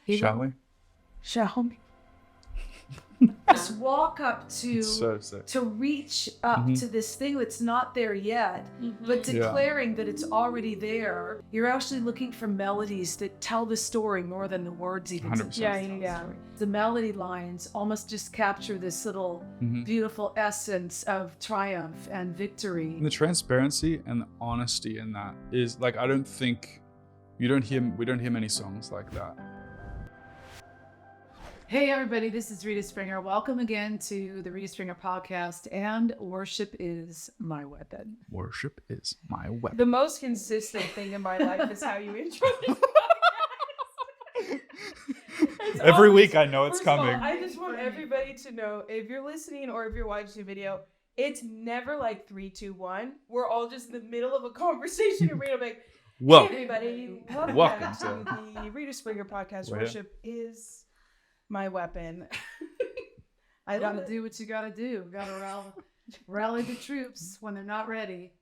the Shall we? Shall we? Just walk up to So sick. to reach up to this thing that's not there yet, but declaring that it's already there. You're actually looking for melodies that tell the story more than the words even. 100%. Yeah. The melody lines almost just capture this little beautiful essence of triumph and victory. And the transparency and the honesty in that is like, I don't think we don't hear many songs like that. Hey everybody, this is Rita Springer. Welcome again to the Rita Springer podcast, and worship is my weapon. Worship is my weapon. The most consistent thing in my life is how you intro this podcast. Every week I know it's First of all, coming. I just want everybody to know, if you're listening or if you're watching the video, it's never like 3, 2, 1. We're all just in the middle of a conversation and Rita like, Well, hey everybody, welcome to the Rita Springer podcast. Worship is my weapon. I gotta do what you gotta do. Gotta rally the troops when they're not ready.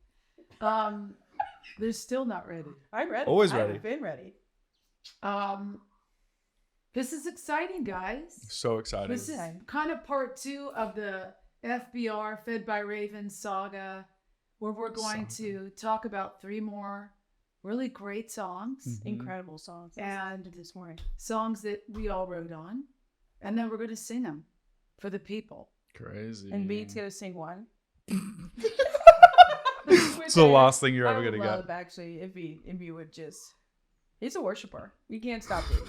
They're still not ready. I'm ready. Always ready. I've been ready. This is exciting, guys. So exciting. This is kind of part 2 of the FBR, Fed by Ravens Saga, where we're going to talk about 3 more really great songs. Incredible songs. And this morning. Songs that we all wrote on. And then we're going to sing them for the people. Crazy. And Bede's going to sing one. It's the last thing you're ever going to I would get. love, actually, if he would just... He's a worshiper. You can't stop him.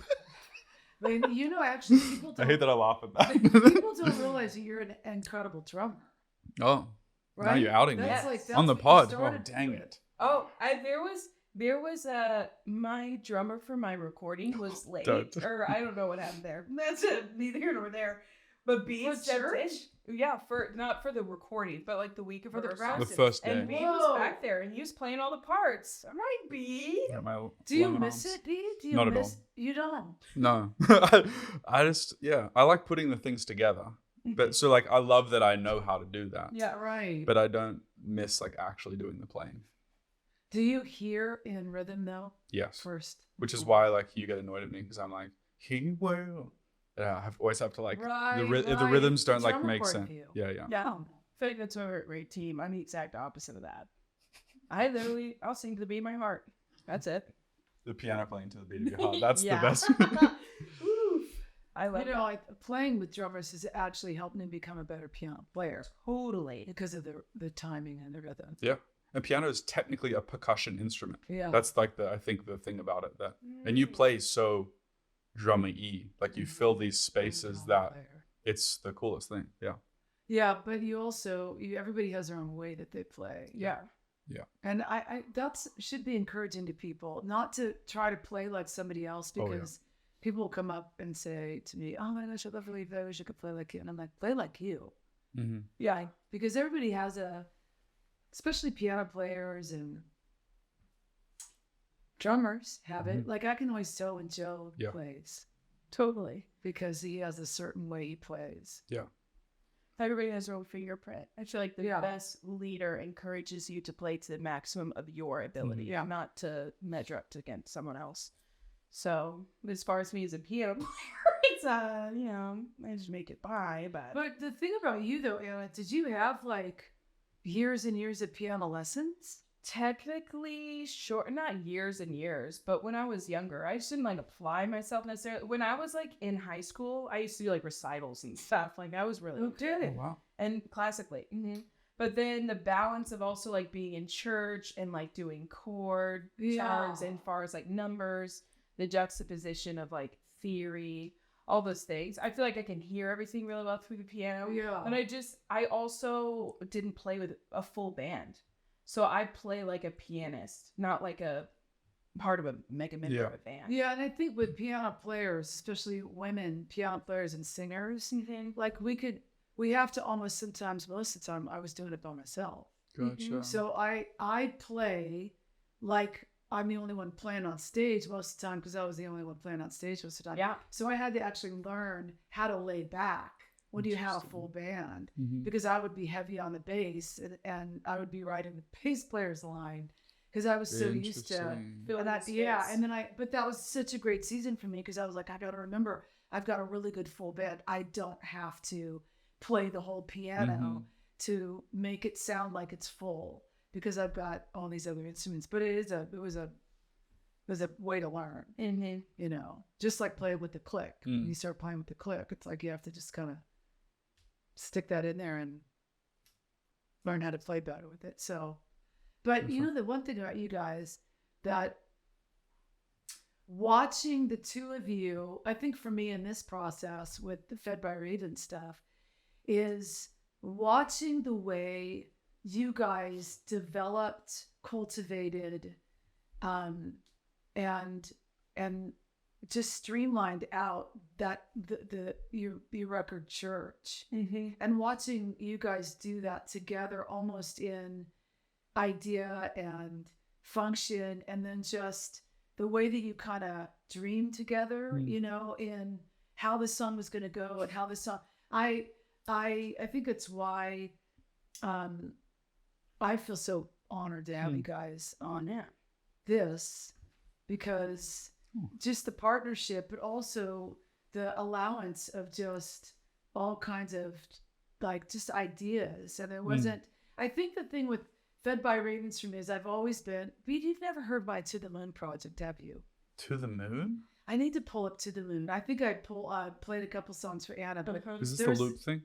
But you know, actually, people I don't, hate that I laugh at that. people don't realize that you're an incredible drummer. Oh, Right? now you're outing me. That's On the what you pod. Oh, started dang with. it. Oh, there was my drummer for my recording was late, Don't. or I don't know what happened there. That's neither here nor there. But Bede For stepped church? in. Yeah, not for the recording, but like the week of For the rehearsal. The practice. first day. And Bede was back there, and he was playing all the parts. I'm right, Bede. Yeah, my Do you long miss arms. it, Bede? Do you Not at miss all. You don't. No. I just, I like putting the things together. But so like, I love that I know how to do that. Yeah, right. But I don't miss like actually doing the playing. Do you hear in rhythm though? Yes. First. Which is why like you get annoyed at me because I'm like, he will. Yeah, I always have to like, the rhythms don't like Drummer make part sense. view. Yeah. Yeah. I feel like that's my great team. I'm the exact opposite of that. I'll sing to the beat of my heart. That's it. The piano playing to the beat of your heart. That's Yeah. the best. Oof. I love You know, like playing with drummers has actually helped me become a better piano player totally. because of the timing and the rhythm. Yeah. And piano is technically a percussion instrument. Yeah. That's like I think the thing about it that, and you play so drummy, like you fill these spaces that it's the coolest thing. Yeah. Yeah, but you also everybody has their own way that they play. Yeah. And I that's should be encouraging to people not to try to play like somebody else because people will come up and say to me, "Oh my gosh, I love really I wish I could play like you." And I'm like, "Play like you." Mm-hmm. Yeah, because everybody has especially piano players and drummers have it. Like I can always tell when Joe plays. Totally. Because he has a certain way he plays. Yeah. Everybody has their own fingerprint. I feel like the best leader encourages you to play to the maximum of your ability, not to measure up against someone else. So as far as me as a piano player, it's I just make it by. But the thing about you though, Anna, did you have like years and years of piano lessons? Technically, short, not years and years, but when I was younger, I just didn't like apply myself necessarily. When I was like in high school, I used to do like recitals and stuff. Like I was really good. Oh, wow. And classically. But then the balance of also like being in church and like doing chord charts and far as like numbers, the juxtaposition of like theory, all those things. I feel like I can hear everything really well through the piano. Yeah. And I also didn't play with a full band. So I play like a pianist, not like a part of a mega member of a band. Yeah, and I think with piano players, especially women piano players and singers, like we have to almost sometimes, most of the time, I was doing it by myself. Gotcha. So I play like I'm the only one playing on stage most of the time because I was the only one playing on stage most of the time. Yeah. So I had to actually learn how to lay back when you have a full band, Mm-hmm. because I would be heavy on the bass and I would be right in the bass player's line because I was so used to filling that. the Yeah, space. and then but that was such a great season for me because I was like, I got to remember, I've got a really good full band. I don't have to play the whole piano to make it sound like it's full because I've got all these other instruments. But it was a way to learn, you know, just like playing with the click. When you start playing with the click, it's like you have to just kind of stick that in there and learn how to play better with it. So, but you know, the one thing about you guys that watching the two of you, I think for me in this process with the Fed by Ravens stuff, is watching the way you guys developed, cultivated, and just streamlined out that your record church, and watching you guys do that together, almost in idea and function, and then just the way that you kind of dream together, you know, in how the song was going to go and how the song. I think it's why I feel so honored to have you guys on this, because just the partnership, but also the allowance of just all kinds of like just ideas. And it wasn't, I think the thing with Fed by Ravens for me is I've always been, you've never heard my To the Moon project, have you? To the Moon? I need to pull up To the Moon. I think I played a couple songs for Anna, but Is this the loop thing?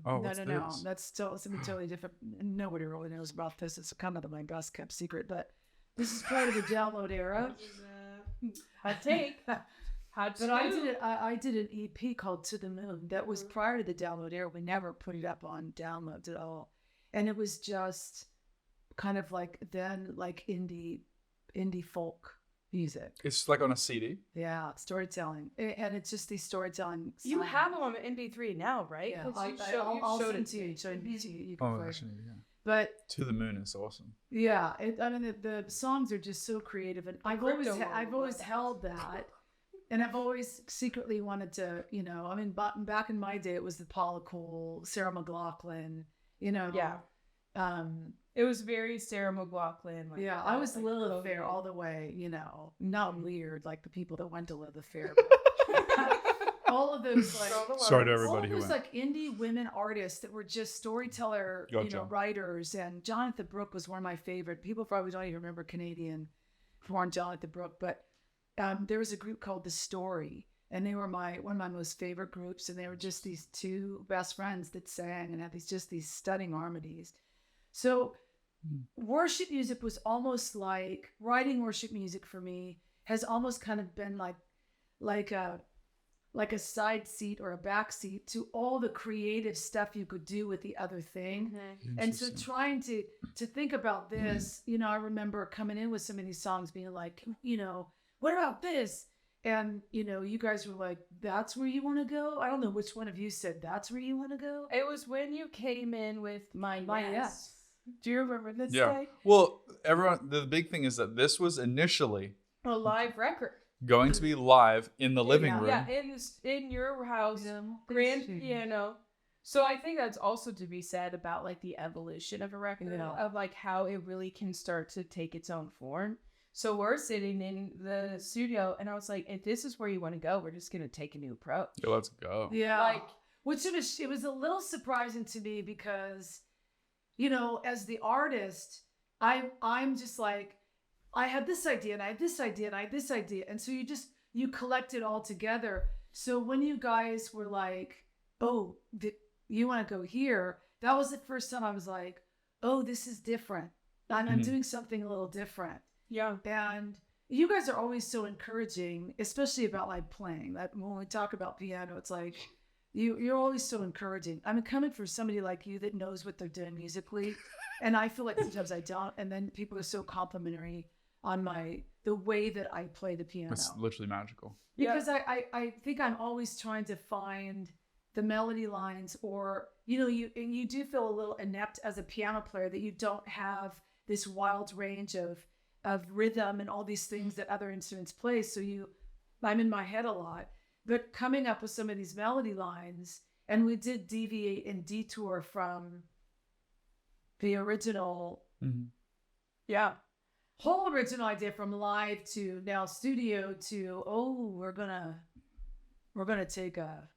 Oh, what's no. this? That's still something totally different. Nobody really knows about this. It's kind of my best kept secret, but this is part of the download era. Hot take. But I did an EP called To the Moon that was prior to the download era. We never put it up on downloads at all, and it was just kind of like then like indie folk music. It's like on a CD. Yeah, storytelling, and it's just these storytelling. You have them on MP3 now, right? Yeah, I'll showed it to you. So you can play. Actually, yeah. But To the Moon is awesome. yeah, I mean the songs are just so creative, and I've always held that, and I've always secretly wanted to, you know. I mean, back in my day, it was the Paula Cole, Sarah McLachlan, you know. Yeah. It was very Sarah McLachlan. Like, yeah, I was Lilith Fair all the way, you know. Not weird like the people that went to Lilith Fair. All of those like sorry to everybody all of who those went. like indie women artists that were just storyteller, you know, writers. And Jonathan Brooke was one of my favorite. People probably don't even remember Canadian born Jonathan Brooke, but there was a group called The Story, and they were one of my most favorite groups. And they were just these two best friends that sang and had these stunning harmonies. So worship music was almost like writing worship music for me has almost kind of been like a side seat or a back seat to all the creative stuff you could do with the other thing. And so trying to think about this, you know, I remember coming in with some of these songs being like, you know, what about this? And, you know, you guys were like, that's where you want to go? I don't know which one of you said that's where you want to go. It was when you came in with my yes. Do you remember this day? Well, everyone, the big thing is that this was initially a live record. Going to be live in the living room. Yeah, in your house, grand piano. So I think that's also to be said about like the evolution of a record, of like how it really can start to take its own form. So we're sitting in the studio, and I was like, if this is where you want to go, we're just going to take a new approach. Yeah, let's go. Yeah. Like, it was a little surprising to me because, you know, as the artist, I'm just like, I had this idea, and I had this idea, and I had this idea. And so you collect it all together. So when you guys were like, oh, you want to go here? That was the first time I was like, oh, this is different. I'm doing something a little different. Yeah. And you guys are always so encouraging, especially about like playing. That when we talk about piano, it's like you're always so encouraging. I'm coming for somebody like you that knows what they're doing musically, and I feel like sometimes I don't. And then people are so complimentary on the way that I play the piano. It's literally magical. Because I think I'm always trying to find the melody lines, or you know, you do feel a little inept as a piano player that you don't have this wild range of rhythm and all these things that other instruments play. So I'm in my head a lot, but coming up with some of these melody lines, and we did deviate and detour from the original. Yeah. whole original idea from live to now studio to, we're gonna take a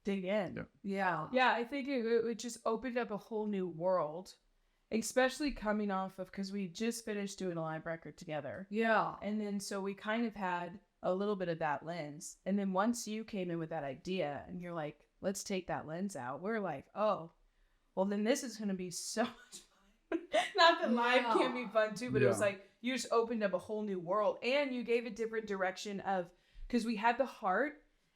dig in. Yeah. Yeah, I think it just opened up a whole new world, especially coming off of, because we just finished doing a live record together. Yeah. And then so we kind of had a little bit of that lens. And then once you came in with that idea and you're like, let's take that lens out, we're like, oh, well, then this is going to be so much fun. Not that live can't be fun too, but it was like, you just opened up a whole new world, and you gave a different direction of, because we had the heart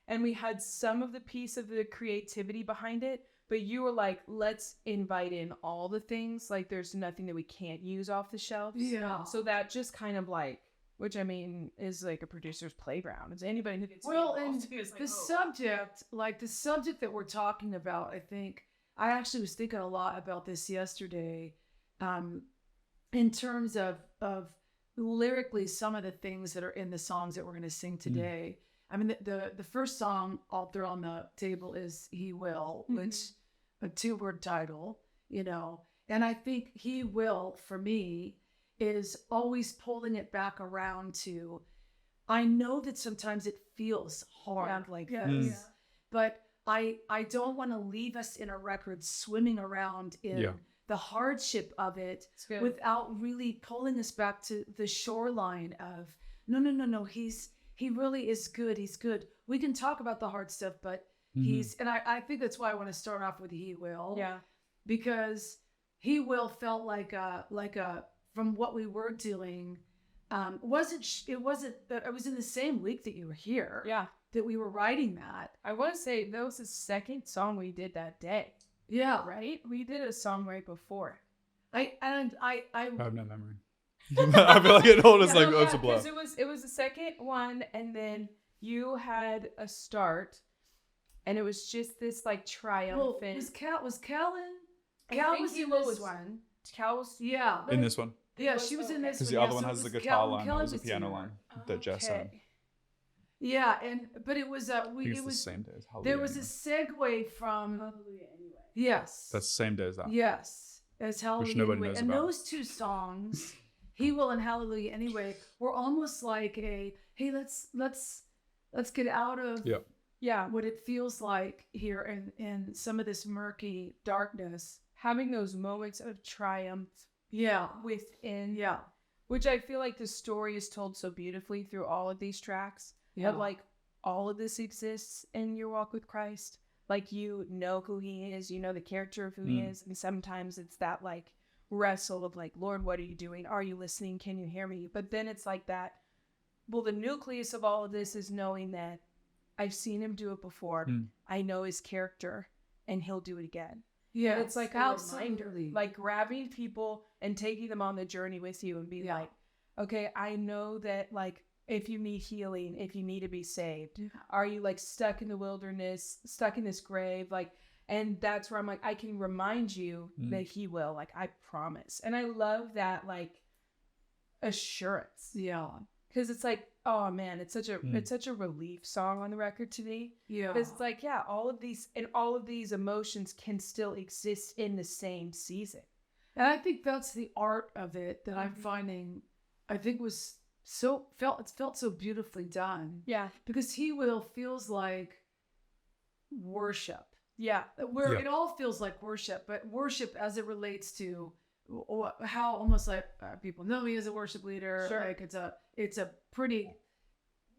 and we had some of the piece of the creativity behind it, but you were like, let's invite in all the things. Like, there's nothing that we can't use off the shelves. Yeah. So that just kind of like, which I mean is like a producer's playground. It's anybody who gets and like, the subject, like the subject that we're talking about, I think I actually was thinking a lot about this yesterday, in terms of lyrically some of the things that are in the songs that we're going to sing today. I mean, the first song I'll throw on the table is He Will, which a 2-word title, you know, and I think He Will for me is always pulling it back around to, I know that sometimes it feels hard like this, but I don't want to leave us in a record swimming around in the hardship of it without really pulling us back to the shoreline of, no, he really is good. He's good. We can talk about the hard stuff, but and I think that's why I want to start off with He Will. Yeah. Because He Will felt like a, from what we were doing, it was in the same week that you were here. Yeah. That we were writing that. I want to say that was the second song we did that day. Yeah. Right? We did a song right before. I have no memory. I feel like it always like, it's a blow. Because it was the second one, and then you had a start, and it was just this like triumphant. Was Cal in? Cal was in this one. Cal was in this one. Yeah, she was in this one. Because the other one has the guitar line, that was the piano line that Jess had. Yeah, but it was it was the same day as Hallelujah. There was a segue from Hallelujah Anyway. Yes. That's the same day as that. Yes, as Hallelujah Which nobody Anyway. knows And about. those two songs, He Will and Hallelujah Anyway, were almost like a, hey, let's get out of what it feels like here in some of this murky darkness. Having those moments of triumph within. Yeah. Which I feel like the story is told so beautifully through all of these tracks. Yeah. But like all of this exists in your walk with Christ. Like, you know who He is, you know the character of who He is. And sometimes it's that like wrestle of like, Lord, what are you doing? Are you listening? Can you hear me? But then it's like that. Well, the nucleus of all of this is knowing that I've seen Him do it before. I know His character, and He'll do it again. Yeah, it's like a reminder, like grabbing people and taking them on the journey with you and be like, okay, I know that like, if you need healing, if you need to be saved, are you like stuck in the wilderness, stuck in this grave? Like, and that's where I'm like, I can remind you that He will, like, I promise. And I love that like assurance. Yeah. Cause it's like, oh man, it's such a relief song on the record to me. Yeah. Cause it's like, yeah, all of these emotions can still exist in the same season. And I think that's the art of it that I'm finding, I think was it felt so beautifully done. Yeah. Because He Will feels like worship. Yeah. It all feels like worship, but worship as it relates to how almost like people know me as a worship leader. Sure. Like it's a pretty,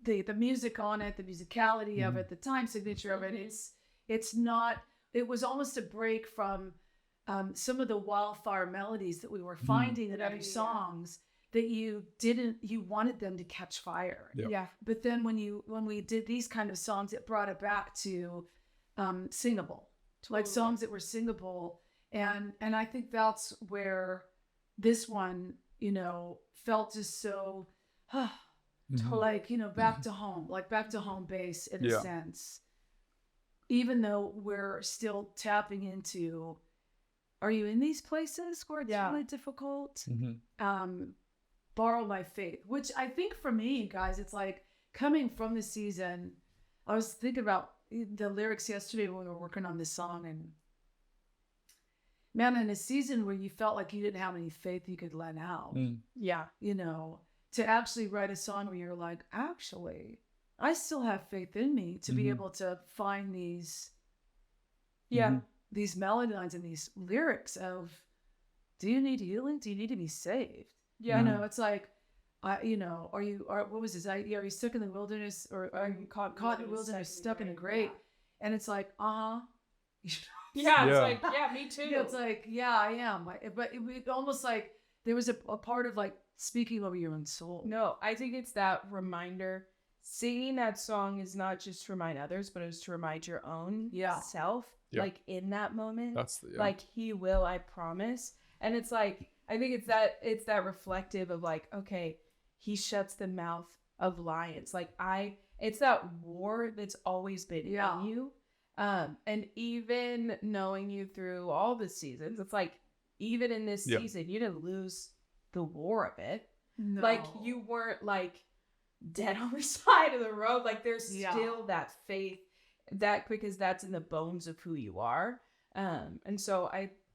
the music on it, the musicality of it, the time signature of it. It's not, it was almost a break from some of the wildfire melodies that we were finding in other songs. That you wanted them to catch fire. Yeah. But then when we did these kind of songs, it brought it back to singable, like songs that were singable. And I think that's where this one, you know, felt just so, like, you know, back to home base in a sense. Even though we're still tapping into, are you in these places where it's really difficult? Borrow my faith, which I think for me, guys, it's like coming from the season. I was thinking about the lyrics yesterday when we were working on this song, man, in a season where you felt like you didn't have any faith you could let out, Yeah. you know, to actually write a song where you're like, actually, I still have faith in me to be able to find these melody lines and these lyrics of, do you need healing? Do you need to be saved? Yeah. You know, it's like, what was his idea? Are you stuck in the wilderness, or are you caught in the wilderness, stuck in a grave? And it's like, Yeah, it's like, me too. Yeah, it's like, yeah, I am. But it almost like there was a part of like speaking over your own soul. No, I think it's that reminder. Singing that song is not just to remind others, but it's to remind your own self, like in that moment. That's like, he will, I promise. And it's like, I think it's that reflective of like, okay, he shuts the mouth of lions. Like it's that war that's always been in you. And even knowing you through all the seasons, it's like, even in this season, you didn't lose the war of it. No. Like, you weren't like dead on the side of the road. Like, there's still that faith, because that's in the bones of who you are. And so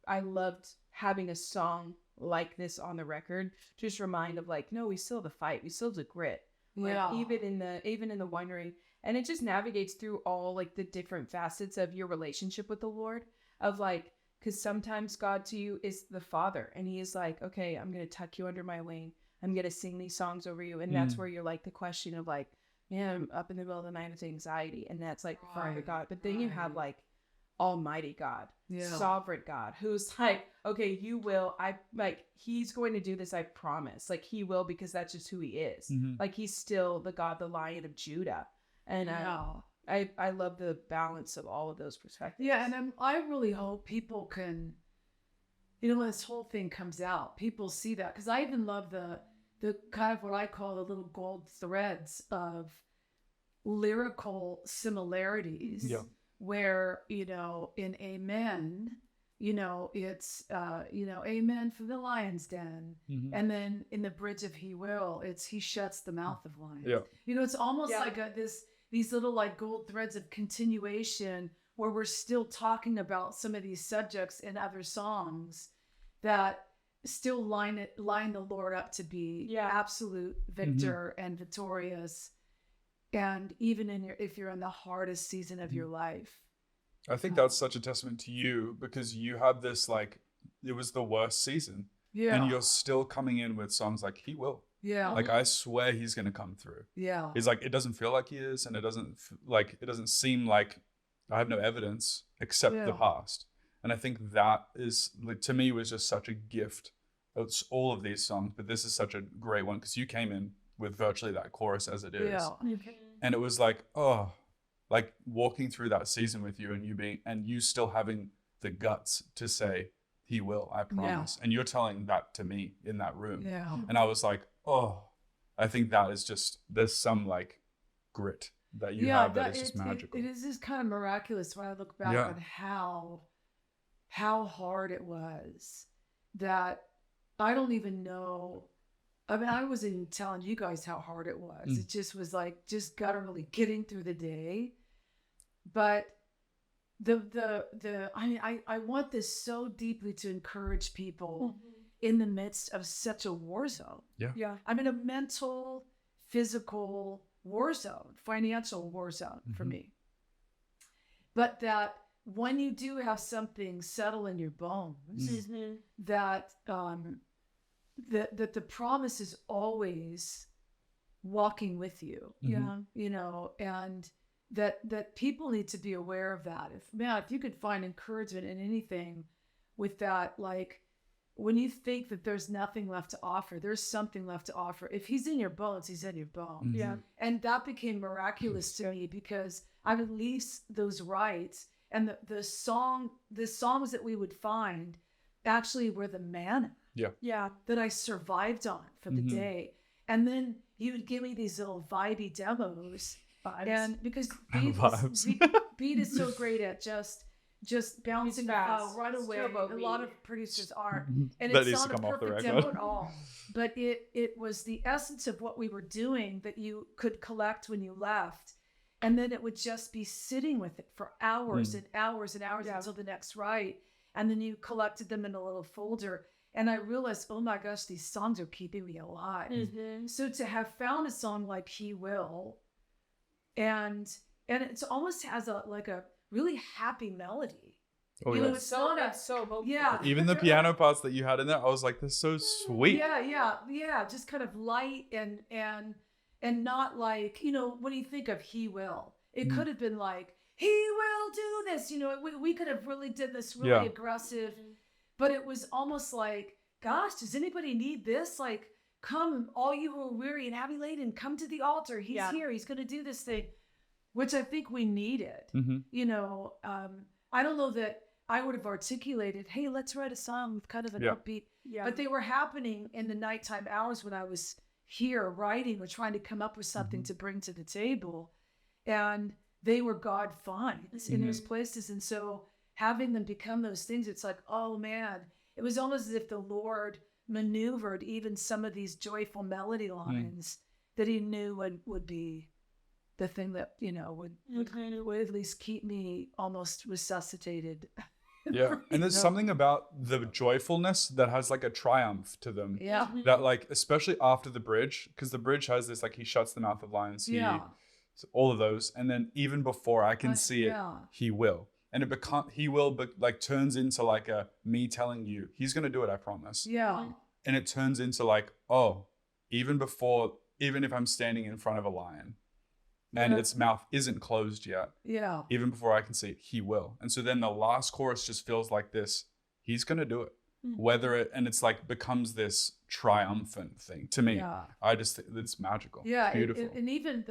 I loved having a song like this on the record, just remind of like, no, we still have the fight, we still have the grit. Like, even in the wondering, and it just navigates through all like the different facets of your relationship with the Lord, of like, because sometimes God to you is the Father, and he is like, okay, I'm gonna tuck you under my wing, I'm gonna sing these songs over you. And that's where you're like, the question of like, man, I'm up in the middle of the night with anxiety, and that's like Father God. But then you have like Almighty God, sovereign God, who's like, okay, you will, he's going to do this, I promise. Like, he will, because that's just who he is. Like, he's still the God, the Lion of Judah. And I love the balance of all of those perspectives. Yeah, and I really hope people can, when this whole thing comes out, people see that. Because I even love the kind of what I call the little gold threads of lyrical similarities. Yeah. Where, in Amen, it's, Amen for the lion's den. And then in the bridge of He Will, it's He shuts the mouth of lions. Yeah. It's almost like these little like gold threads of continuation where we're still talking about some of these subjects in other songs that still line the Lord up to be absolute victor and victorious. And even if you're in the hardest season of your life. I think that's such a testament to you, because you had this, like, it was the worst season. Yeah. And you're still coming in with songs like He Will. Yeah. Like, I swear He's going to come through. Yeah. He's like, it doesn't feel like He is. And it doesn't seem like I have no evidence except the past. And I think that is, like, to me, was just such a gift. It's all of these songs, but this is such a great one, because you came in with virtually that chorus as it is. Yeah. And it was like, like walking through that season with you, and you still having the guts to say, He will, I promise. And you're telling that to me in that room. Yeah. And I was like, I think that is just, there's some like grit that you have that is just magical. It is just kind of miraculous when I look back on how hard it was, that I don't even know. I mean, I wasn't even telling you guys how hard it was. It just was like, just gutturally getting through the day. But I want this so deeply to encourage people in the midst of such a war zone. Yeah. I'm in a mental, physical war zone, financial war zone for me. But that when you do have something settle in your bones, that the promise is always walking with you. And that people need to be aware of that. If you could find encouragement in anything with that, like, when you think that there's nothing left to offer, there's something left to offer. If He's in your bones, He's in your bones. Yeah. And that became miraculous to me, because I released those rights, and the songs that we would find actually were the manna. Yeah. That I survived on for the day. And then He would give me these little vibey demos. And because Bede is so great at just bouncing the file right away. A lot of producers aren't. And it's not a perfect demo at all. But it was the essence of what we were doing that you could collect when you left. And then it would just be sitting with it for hours and hours and hours until the next write. and then you collected them in a little folder. And I realized, oh my gosh, these songs are keeping me alive. So to have found a song like He Will, and it almost has a really happy melody. Oh, you know, yeah. it's not so hopeful. Yeah. Even the piano parts that you had in there, I was like, this is so sweet. Yeah. Just kind of light and not like, you know, when you think of He Will, it could have been like, He will do this. You know, we could have really did this really aggressive, but it was almost like, gosh, does anybody need this? Like, come, all you who are weary and heavy laden, come to the altar. He's here. He's going to do this thing, which I think we needed. You know, I don't know that I would have articulated, hey, let's write a song with kind of an upbeat. But they were happening in the nighttime hours when I was here writing or trying to come up with something to bring to the table. And they were God finds in those places. And so having them become those things, it's like, oh man, it was almost as if the Lord maneuvered even some of these joyful melody lines that he knew would be the thing that, you know, would at least keep me almost resuscitated. Yeah. And there's something about the joyfulness that has like a triumph to them. Yeah. That like, especially after the bridge, because the bridge has this, like, he shuts the mouth of lions. All of those. And then even before I can see it, he will. And he will, but like turns into like a me telling you, he's going to do it, I promise. Yeah. And it turns into like, oh, even if I'm standing in front of a lion and its mouth isn't closed yet. Yeah. Even before I can see it, he will. And so then the last chorus just feels like this, he's going to do it. And it's like becomes this triumphant thing to me. Yeah. I just think it's magical. Yeah. It's beautiful. And even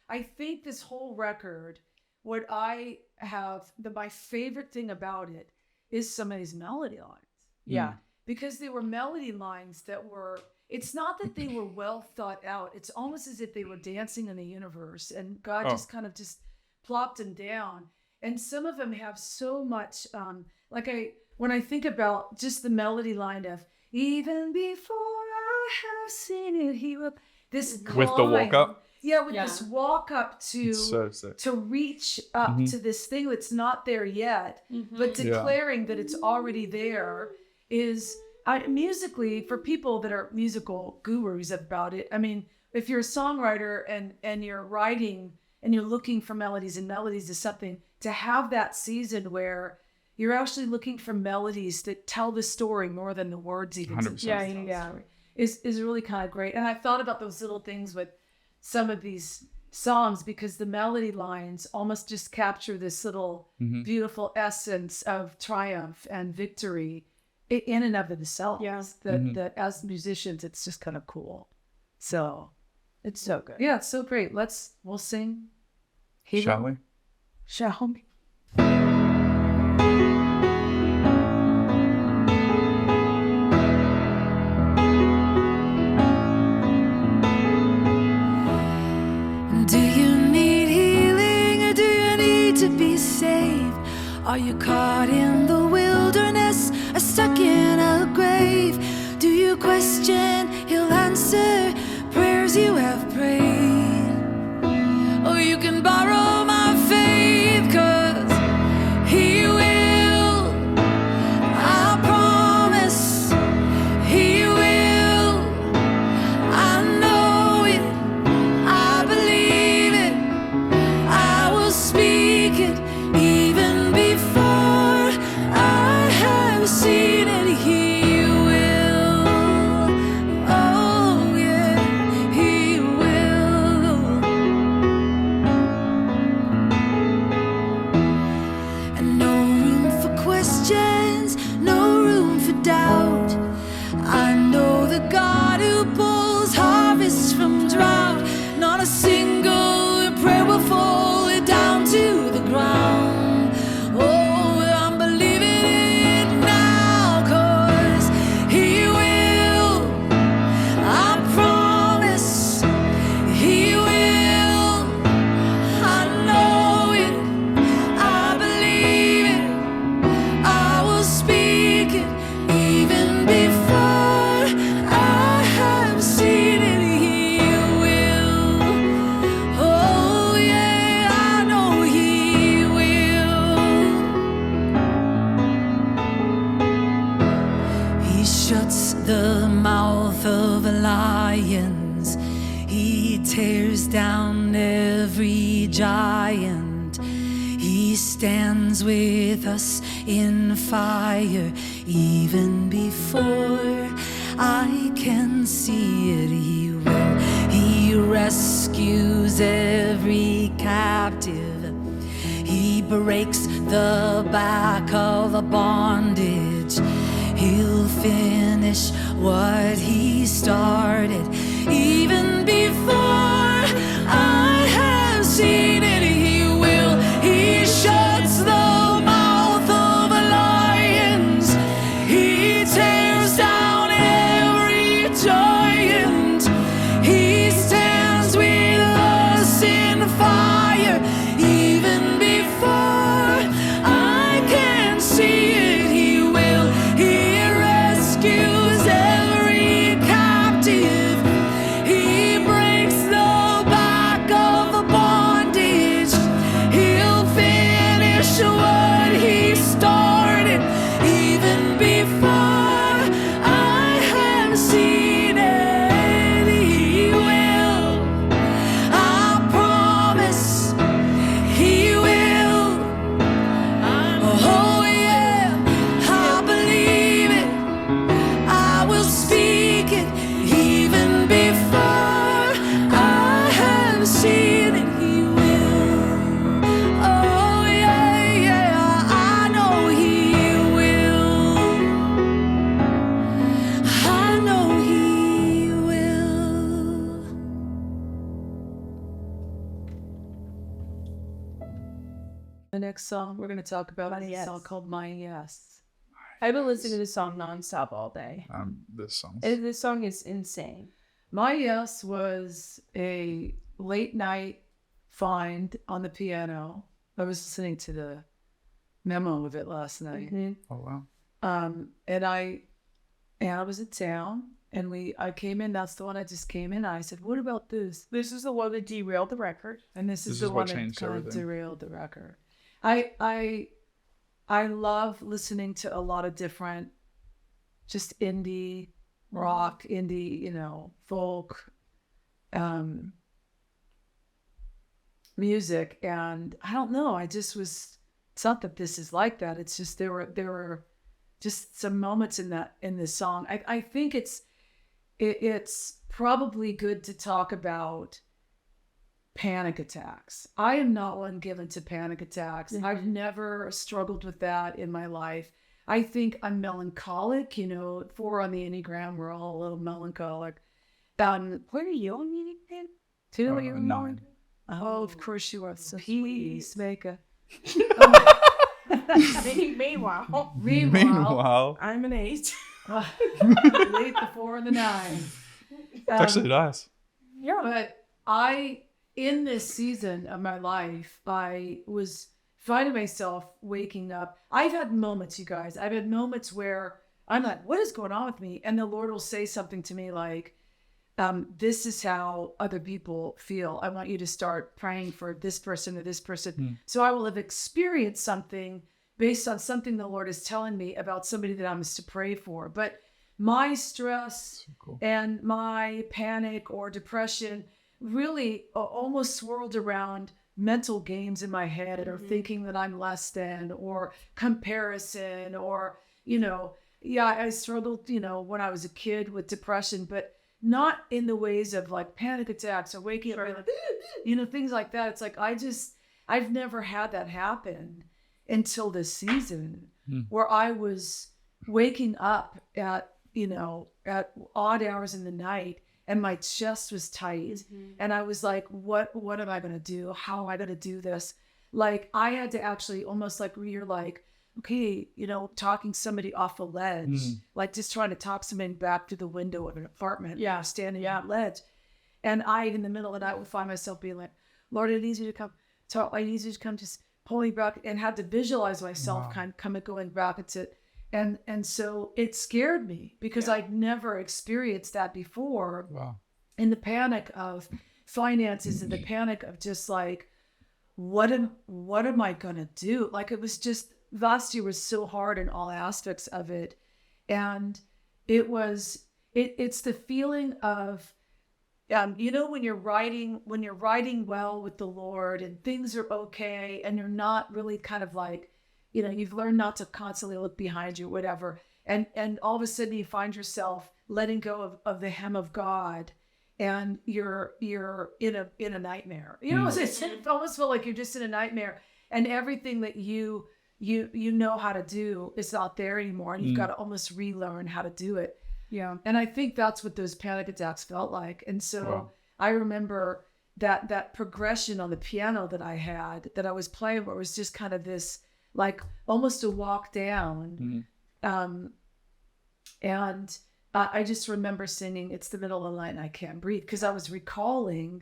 I think this whole record, what I have, my favorite thing about it is some of these melody lines. Yeah. Because they were melody lines that were, it's not that they were well thought out. It's almost as if they were dancing in the universe and God just kind of just plopped them down. And some of them have so much, when I think about just the melody line of, even before I have seen it, he will, this climb, with the walk up. Yeah, with this walk up to reach up to this thing that's not there yet, but declaring that it's already there is musically, for people that are musical gurus about it. I mean, if you're a songwriter and you're writing and you're looking for melodies, and melodies is something, to have that season where you're actually looking for melodies that tell the story more than the words even. 100%. Is really kind of great. And I thought about those little things with some of these songs because the melody lines almost just capture this little beautiful essence of triumph and victory in and of themselves. Yeah. That as musicians, it's just kind of cool. So it's so good. Yeah, it's so great. We'll sing. Shall we? Shall we? Are you caught in the wilderness, or stuck in a grave? Do you question? He'll answer prayers you have prayed. Or you can borrow my faith, 'cause he will. I promise he will. I know it. I believe it. I will speak it. Even before I have seen it, he will. lions. He tears down every giant. He stands with us in fire even before I can see it. He will. He rescues every captive. He breaks the back of a bondage. He'll finish what he started even before I have seen it. He will. He shuts the mouth of lions. He tears down every giant. He stands with us in fire even before I can see it. He will. He rescues every captive. He breaks the back of the bondage. He'll finish what he started even before I have seen it. He will. I promise he will. Oh yeah, I believe it. I will speak it even before I have seen it. He will. Oh yeah, yeah, I know he will. I know he will. The next song we're going to talk about My is a Yes. song called My Yes. I've been listening to this song nonstop all day. This song. This song is insane. My Yes was a late night find on the piano. I was listening to the memo of it last night. Oh wow. And I was in town and I came in. That's the one I just came in. I said, what about this? This is the one that derailed the record. And this This is is the what one that changed kind of everything. derailed the record. I love listening to a lot of different, just indie rock, indie, folk, music. And I don't know, it's not that this is like that. It's just, there were just some moments in this song. I think it's probably good to talk about panic attacks. I am not one given to panic attacks. I've never struggled with that in my life. I think I'm melancholic, 4 on the Enneagram. We're all a little melancholic. What are you on Enneagram? 2 are you 9. Oh, of course you are. So peacemaker. Meanwhile, I'm an 8. Late the 4 and the 9. it's actually nice. Yeah. But in this season of my life, I was finding myself waking up. I've had moments, you guys. I've had moments where I'm like, what is going on with me? And the Lord will say something to me like, this is how other people feel. I want you to start praying for this person or this person. So I will have experienced something based on something the Lord is telling me about somebody that I'm to pray for. But my stress and my panic or depression really almost swirled around mental games in my head or thinking that I'm less than or comparison or, I struggled, when I was a kid with depression, but not in the ways of like panic attacks or waking up, like, things like that. It's like, I've never had that happen until this season where I was waking up at odd hours in the night and my chest was tight. And I was like, what am I going to do? How am I going to do this? Like I had to actually almost like where you're like, okay, talking somebody off a ledge, like just trying to talk somebody back to the window of an apartment. Yeah. Standing on a ledge. And I, in the middle of the night, would find myself being like, Lord, I need you to come talk. I need you to come just pull me back, and had to visualize myself kind of going back into it. And so it scared me because I'd never experienced that before. Wow. In the panic of finances and the panic of just like, what am I going to do? Like it was just, last year was so hard in all aspects of it. And it was it's the feeling of, you know, when you're riding well with the Lord and things are okay and you're not really kind of like, you know, you've learned not to constantly look behind you, whatever. And all of a sudden you find yourself letting go of the hem of God, and you're in a nightmare. You know, it almost feel like you're just in a nightmare, and everything that you know how to do is not there anymore, and you've got to almost relearn how to do it. Yeah. And I think that's what those panic attacks felt like. And so I remember that progression on the piano that I had, that I was playing, where it was just kind of this, like almost a walk down. And I just remember singing "It's the Middle of the Night and I Can't Breathe," because I was recalling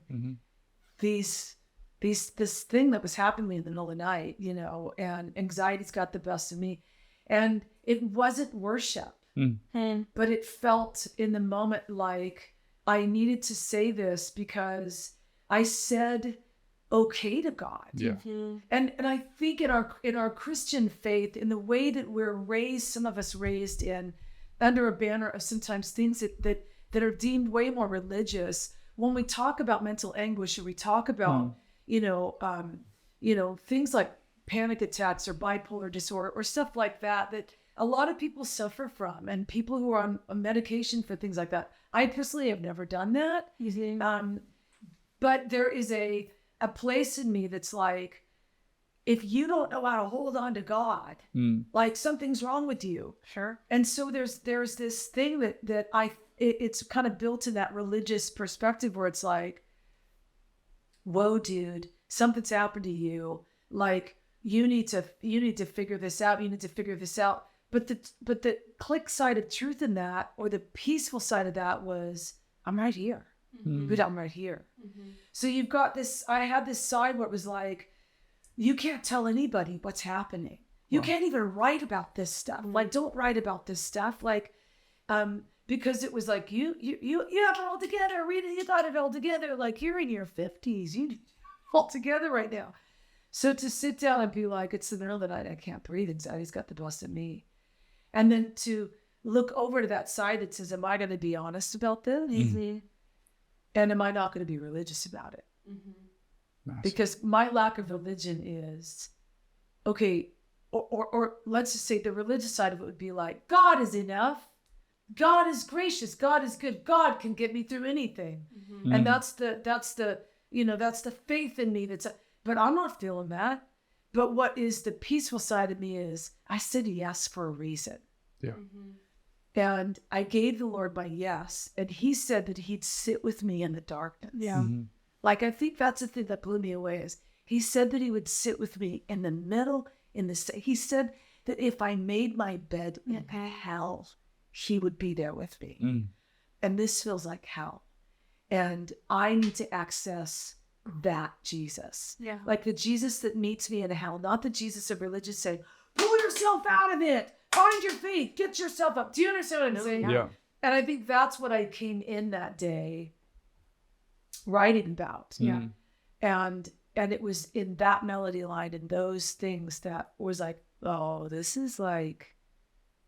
this thing that was happening to me in the middle of the night, you know, and anxiety's got the best of me. And it wasn't worship, but it felt in the moment like I needed to say this because I said okay to God. Yeah. And I think in our Christian faith, in the way that we're raised, some of us raised in under a banner of sometimes things that are deemed way more religious, when we talk about mental anguish, or we talk about you know, things like panic attacks or bipolar disorder or stuff like that a lot of people suffer from, and people who are on medication for things like that. I personally have never done that. But there is a place in me that's like, if you don't know how to hold on to God, like something's wrong with you. Sure. And so there's this thing that it's kind of built in that religious perspective where it's like, whoa, dude, something's happened to you. Like you need to figure this out. You need to figure this out. But the click side of truth in that, or the peaceful side of that, was, I'm right here. But I'm right here. So you've got this, I had this side where it was like, you can't tell anybody what's happening. You can't even write about this stuff. Like, don't write about this stuff. Like, because it was like, you have it all together, Rita, you got it all together. Like, you're in your 50s. You need it all together right now. So to sit down and be like, it's the middle of the night, I can't breathe, anxiety's got the best of me. And then to look over to that side that says, am I going to be honest about this? And am I not going to be religious about it? Nice. Because my lack of religion is, okay, or let's just say the religious side of it would be like, God is enough. God is gracious. God is good. God can get me through anything. And that's the faith in me but I'm not feeling that. But what is the peaceful side of me is, I said yes for a reason. Yeah. And I gave the Lord my yes, and he said that he'd sit with me in the darkness. Yeah. Like, I think that's the thing that blew me away, is he said that he would sit with me in the middle, he said that if I made my bed in hell, he would be there with me. And this feels like hell. And I need to access that Jesus. Yeah. Like the Jesus that meets me in hell, not the Jesus of religion saying, pull yourself out of it. Find your faith. Get yourself up. Do you understand what I'm saying? Yeah. And I think that's what I came in that day writing about. Yeah. And it was in that melody line and those things that was like, oh, this is like,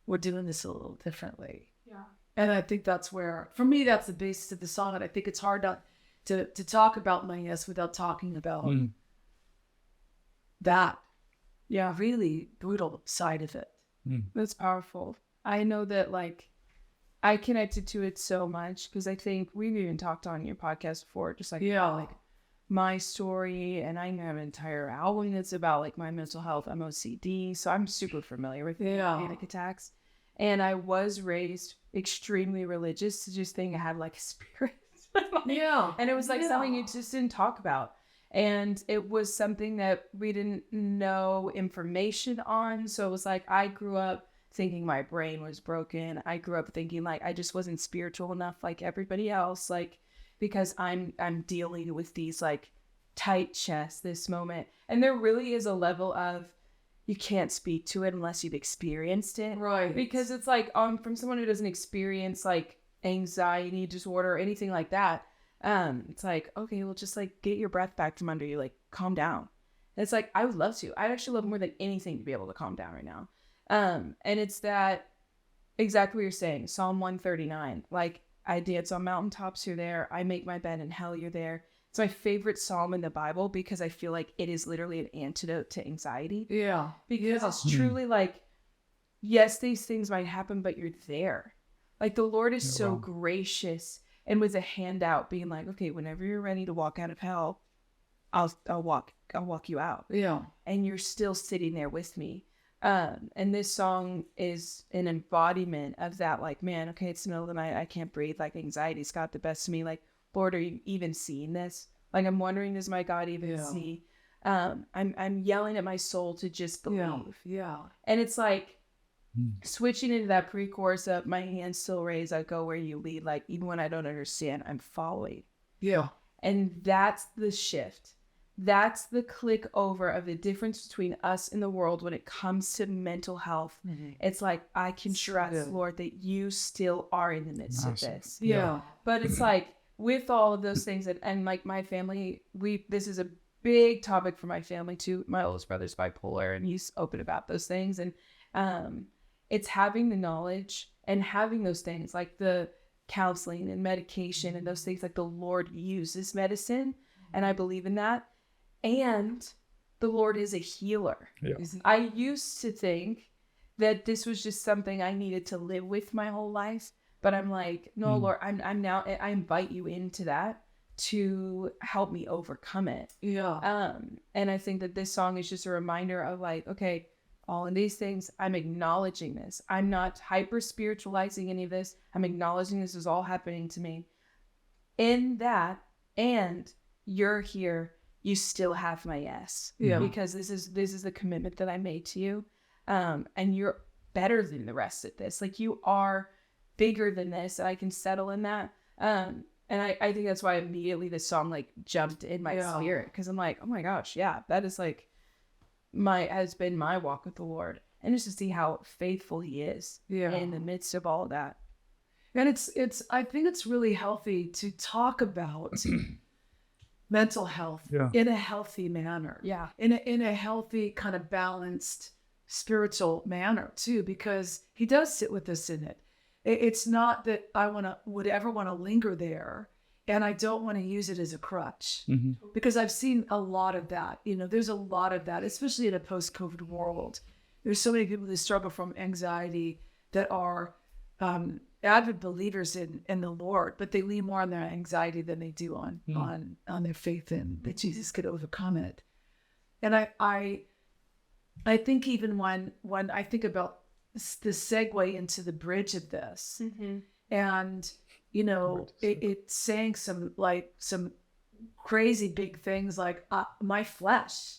we're doing this a little differently. Yeah. And I think that's where, for me, that's the basis of the song. And I think it's hard to talk about my yes without talking about that really brutal side of it. That's powerful. I know that, like, I connected to it so much because I think we've even talked on your podcast before, just like, like my story, and I have an entire album that's about like my mental health, I'm OCD, so I'm super familiar with panic attacks. And I was raised extremely religious to just think I had like a spirit. And it was like something you just didn't talk about. And it was something that we didn't know information on. So it was like, I grew up thinking my brain was broken. I grew up thinking like I just wasn't spiritual enough like everybody else, like because I'm dealing with these like tight chests this moment. And there really is a level of, you can't speak to it unless you've experienced it. Right. Because it's like, from someone who doesn't experience like anxiety disorder or anything like that, it's like, okay, well, just like get your breath back from under you, like calm down. And it's like, I would love to. I'd actually love more than anything to be able to calm down right now. And it's that exactly what you're saying. Psalm 139. Like, I dance on mountaintops, you're there. I make my bed in hell, you're there. It's my favorite psalm in the Bible because I feel like it is literally an antidote to anxiety. Yeah. Because it's truly like, yes, these things might happen, but you're there. Like, the Lord is so gracious and with a hand out, being like, okay, whenever you're ready to walk out of hell, I'll walk you out. Yeah. And you're still sitting there with me. And this song is an embodiment of that. Like, man, okay, it's the middle of the night. I can't breathe. Like, anxiety's got the best of me. Like, Lord, are you even seeing this? Like, I'm wondering, does my God even see? I'm yelling at my soul to just believe. Yeah. And it's like switching into that pre-chorus of my hands still raised. I go where you lead. Like, even when I don't understand, I'm following. Yeah. And that's the shift. That's the click over of the difference between us and the world when it comes to mental health. Mm-hmm. It's like, I can trust, Lord, that you still are in the midst of this. Yeah. But it's like, with all of those things, and like my family, this is a big topic for my family too. My oldest brother's bipolar, and he's open about those things. And it's having the knowledge and having those things like the counseling and medication and those things, like the Lord uses medicine, and I believe in that. And the Lord is a healer. Yeah. I used to think that this was just something I needed to live with my whole life. But I'm like, no, Lord, I'm now, I invite you into that to help me overcome it. Yeah. And I think that this song is just a reminder of like, okay, all of these things, I'm acknowledging this. I'm not hyper spiritualizing any of this. I'm acknowledging this is all happening to me. In that, and you're here, you still have my yes. Yeah. Because this is the commitment that I made to you. And you're better than the rest of this. Like, you are bigger than this. I can settle in that. And I think that's why immediately this song like jumped in my spirit. Because I'm like, oh my gosh, yeah, that is like has been my walk with the Lord. And just to see how faithful he is in the midst of all of that. And I think it's really healthy to talk about mental health in a healthy manner. Yeah. In a healthy, kind of balanced, spiritual manner too, because he does sit with us in it. It's not that I would ever want to linger there, and I don't want to use it as a crutch, because I've seen a lot of that. There's a lot of that, especially in a post-COVID world. There's so many people that struggle from anxiety that are avid believers in the Lord, but they lean more on their anxiety than they do on their faith in that Jesus could overcome it. And I think even when I think about the segue into the bridge of this, and it's saying some crazy big things like my flesh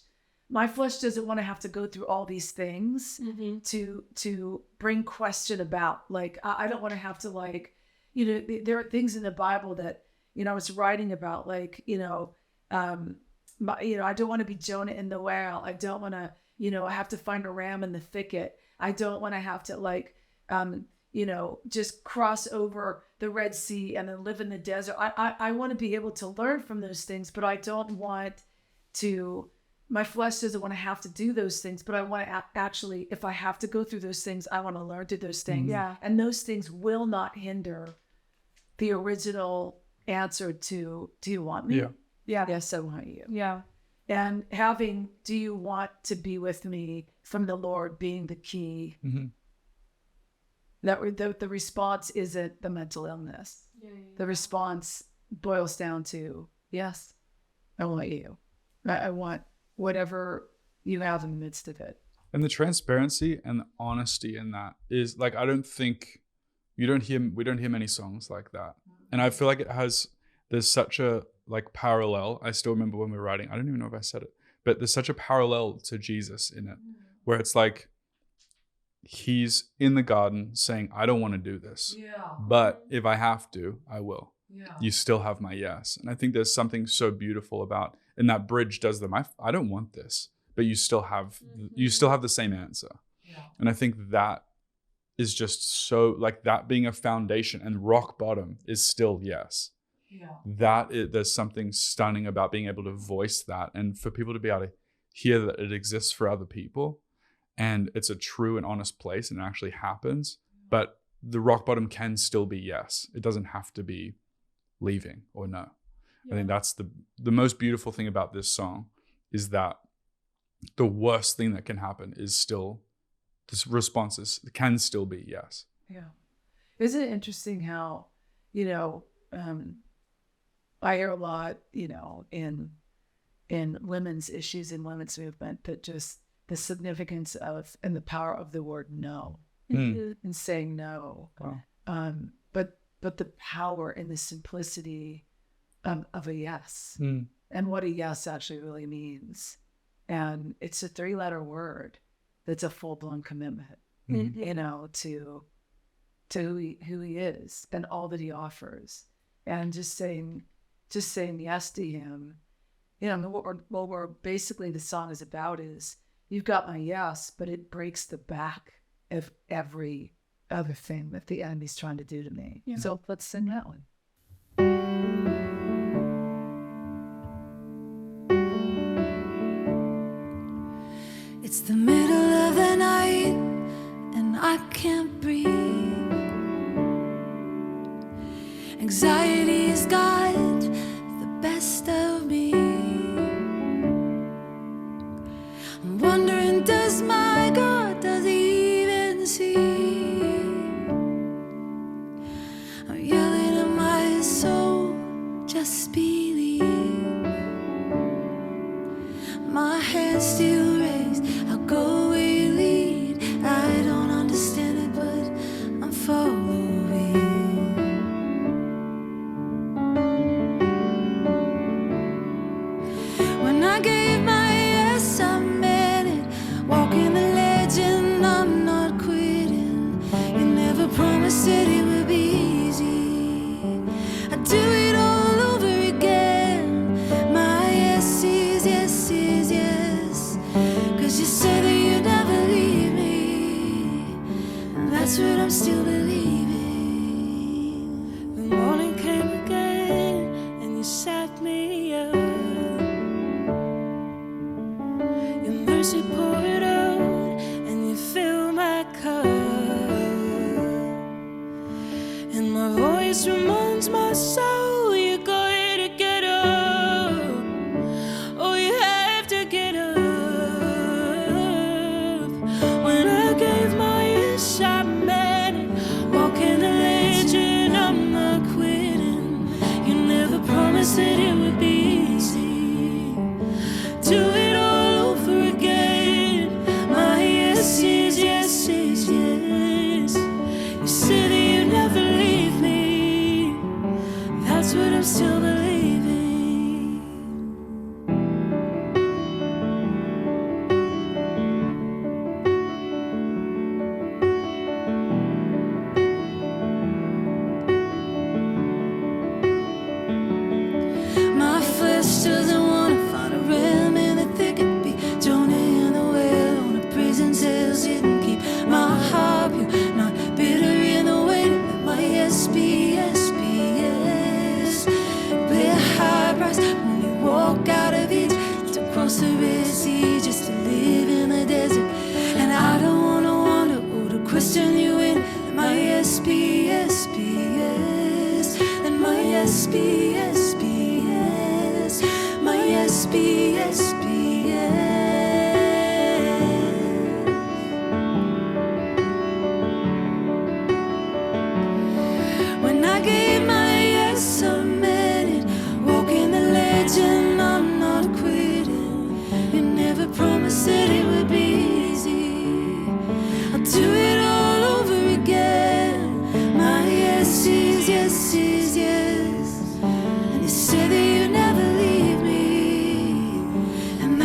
doesn't want to have to go through all these things to bring question about, like, I don't want to have to, like, there are things in the Bible that I was writing about, like, I don't want to be Jonah in the whale. I don't want to I have to find a ram in the thicket. I don't want to have to, like, just cross over the Red Sea and then live in the desert. I want to be able to learn from those things, but I don't want to, my flesh doesn't want to have to do those things, but I want to actually, if I have to go through those things, I want to learn through those things. Yeah. And those things will not hinder the original answer to, do you want me? Yeah. Yes, I want you. Yeah. And do you want to be with me from the Lord being the key? That the response isn't the mental illness. The response boils down to, yes, I want you. I want whatever you have in the midst of it. And the transparency and the honesty in that is, like, I don't think we don't hear many songs like that. And I feel like there's such a, like, parallel. I still remember when we were writing, I don't even know if I said it, but there's such a parallel to Jesus in it, where it's like, he's in the garden saying, I don't want to do this, but if I have to, I will. You still have my yes. And I think there's something so beautiful about, and that bridge does them. I don't want this, but you still have the same answer. And I think that is just so, like, that being a foundation and rock bottom is still yes. There's something stunning about being able to voice that, and for people to be able to hear that it exists for other people, and it's a true and honest place, and it actually happens. But the rock bottom can still be yes. It doesn't have to be leaving or no. I think that's the most beautiful thing about this song, is that the worst thing that can happen is still, this responses can still be yes. Yeah. Isn't it interesting how, I hear a lot, in women's issues and women's movement, that just the significance of and the power of the word no, and saying no. Wow. But the power and the simplicity of a yes, and what a yes actually really means. And it's a 3-letter word that's a full-blown commitment, to who he is and all that he offers. And just saying yes to him. What we're basically the song is about is, you've got my yes, but it breaks the back of every other thing that the enemy's trying to do to me. Yeah. So let's sing that one. It's the middle of the night and I can't breathe. Anxiety's got the best of me. I'm wondering, does my God, does he even see? I'm yelling at my soul, just believe. My hands still raised, I'll go where you lead. I don't understand it, but I'm following. When I gave my yes, I meant it. Walking the ledge and I'm not quitting. You never promised that it would be easy. I'd do it all over again. My yes is yes is yes. 'Cause you said that you'd never leave me, and that's what I'm still believing. The morning came again and you sat me up. Your mercy poured out and you filled my cup. And my voice reminds my soul, you gotta get up. Oh, you have to get up. When I gave my yes, I meant it. Walking the ledge and I'm not quitting. You never promised that it would be easy. Do it all over again. My yes is yes is yes. You said that you'd never leave me. That's what I'm still believing. My flesh doesn't want to find a ram in the thicket, be Jonah in the whale on a prison cell's hidden keep. My heart pure, not bitter in the way. Let my yes be yes be yes. Pay a high price when you walk out of it, to cross the Red Sea just to live in the desert. And I don't want to wander or to question you in. Let my yes be yes be yes. Let my yes be yes be yes. My yes be yes be yes. When I gave my yes, I meant it. Walking the ledge and I'm not quitting. You never promised that it would be easy. I'll do it all over again. My yes is yes is yes. And you said that you'd never leave me, and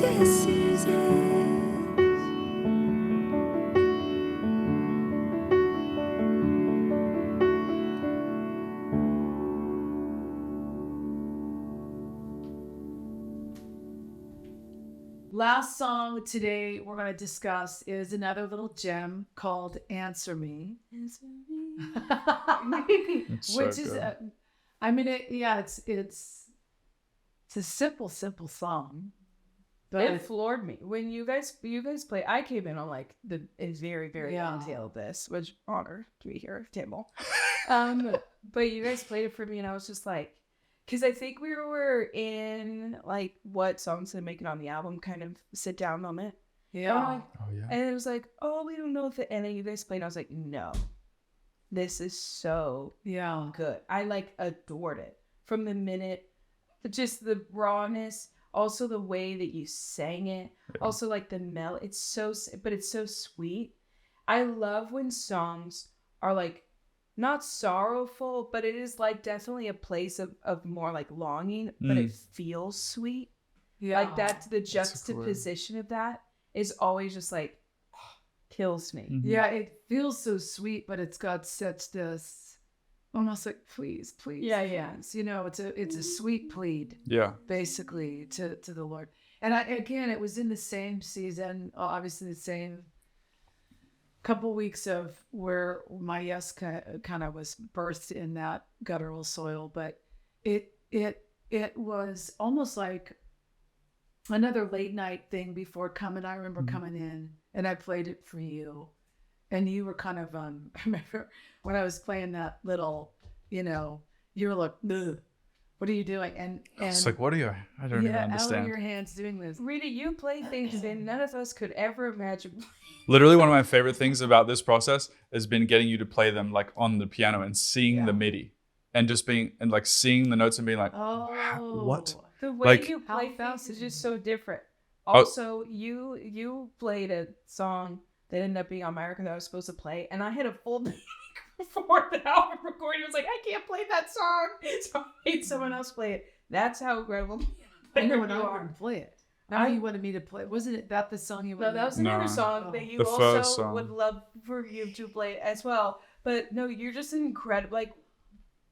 this is it. Last song today we're going to discuss is another little gem called Answer Me. Answer Which is, I mean, it's a simple song. But it floored me when you guys play. I came in on like the very tail of this, which honor to be here, Timmel. But you guys played it for me, and I was just like, because I think we were in like what songs to make it on the album kind of sit down moment. Yeah. And it was like, oh, we don't know if and then you guys played. I was like, no, this is so good. I like adored it from the minute, just the rawness, also the way that you sang it, also like the it's so sweet. I love when songs are like not sorrowful, but it is like definitely a place of more like longing, but it feels sweet. Yeah. Like that, the juxtaposition of that is always just like kills me. Mm-hmm. Yeah, it feels so sweet, but it's got such this almost like please. Yeah. You know, it's a sweet plead. Yeah. Basically to the Lord. And again, it was in the same season, obviously the same couple weeks of where my yes kind of was birthed in that guttural soil, but it was almost like another late night thing before coming. I remember coming in and I played it for you, and you were kind of I remember when I was playing that little, you know, you were like, ugh, what are you doing? And it's like, what are you? I don't even understand. Out of your hands doing this. Rita, you play things that none of us could ever imagine. Literally, one of my favorite things about this process has been getting you to play them like on the piano and seeing the MIDI and just being and like seeing the notes and being like, what? The way like, you play things is just so different. Also, you played a song that ended up being on my record that I was supposed to play, and I had a full day before the album recording. I was like, I can't play that song, so I made someone else play it. That's how incredible. I know when I wanted to play it. Now you wanted me to play. Wasn't it that the song you? No, that was another song that you also would love for you to play as well. But no, you're just incredible. Like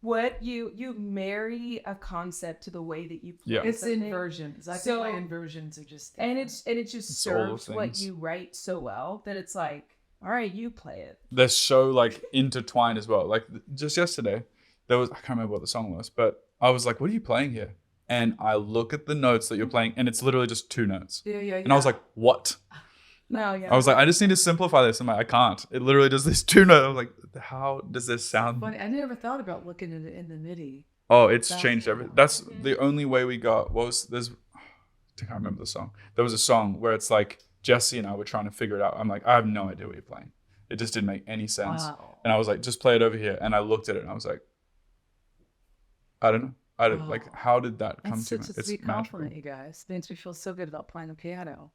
what you marry a concept to the way that you play. It's inversions. I think my inversions are just different. and it just serves what you write so well that it's like, all right, you play it. They're so like intertwined as well. Like just yesterday, I can't remember what the song was, but I was like, what are you playing here? And I look at the notes that you're playing, and it's literally just two notes. Yeah. And I was like, what? No, yeah. I was like, I just need to simplify this. I'm like, I can't. It literally does this two notes. I was like, how does this sound? Funny. I never thought about looking at it in the MIDI. Oh, it's changed everything. That's the only way we got. I can't remember the song. There was a song where it's like Jesse and I were trying to figure it out. I'm like, I have no idea what you're playing. It just didn't make any sense. Wow. And I was like, just play it over here. And I looked at it and I was like, I don't know. Like, how did that come to me? It's such a sweet compliment, you guys. Makes me feel so good about playing the piano.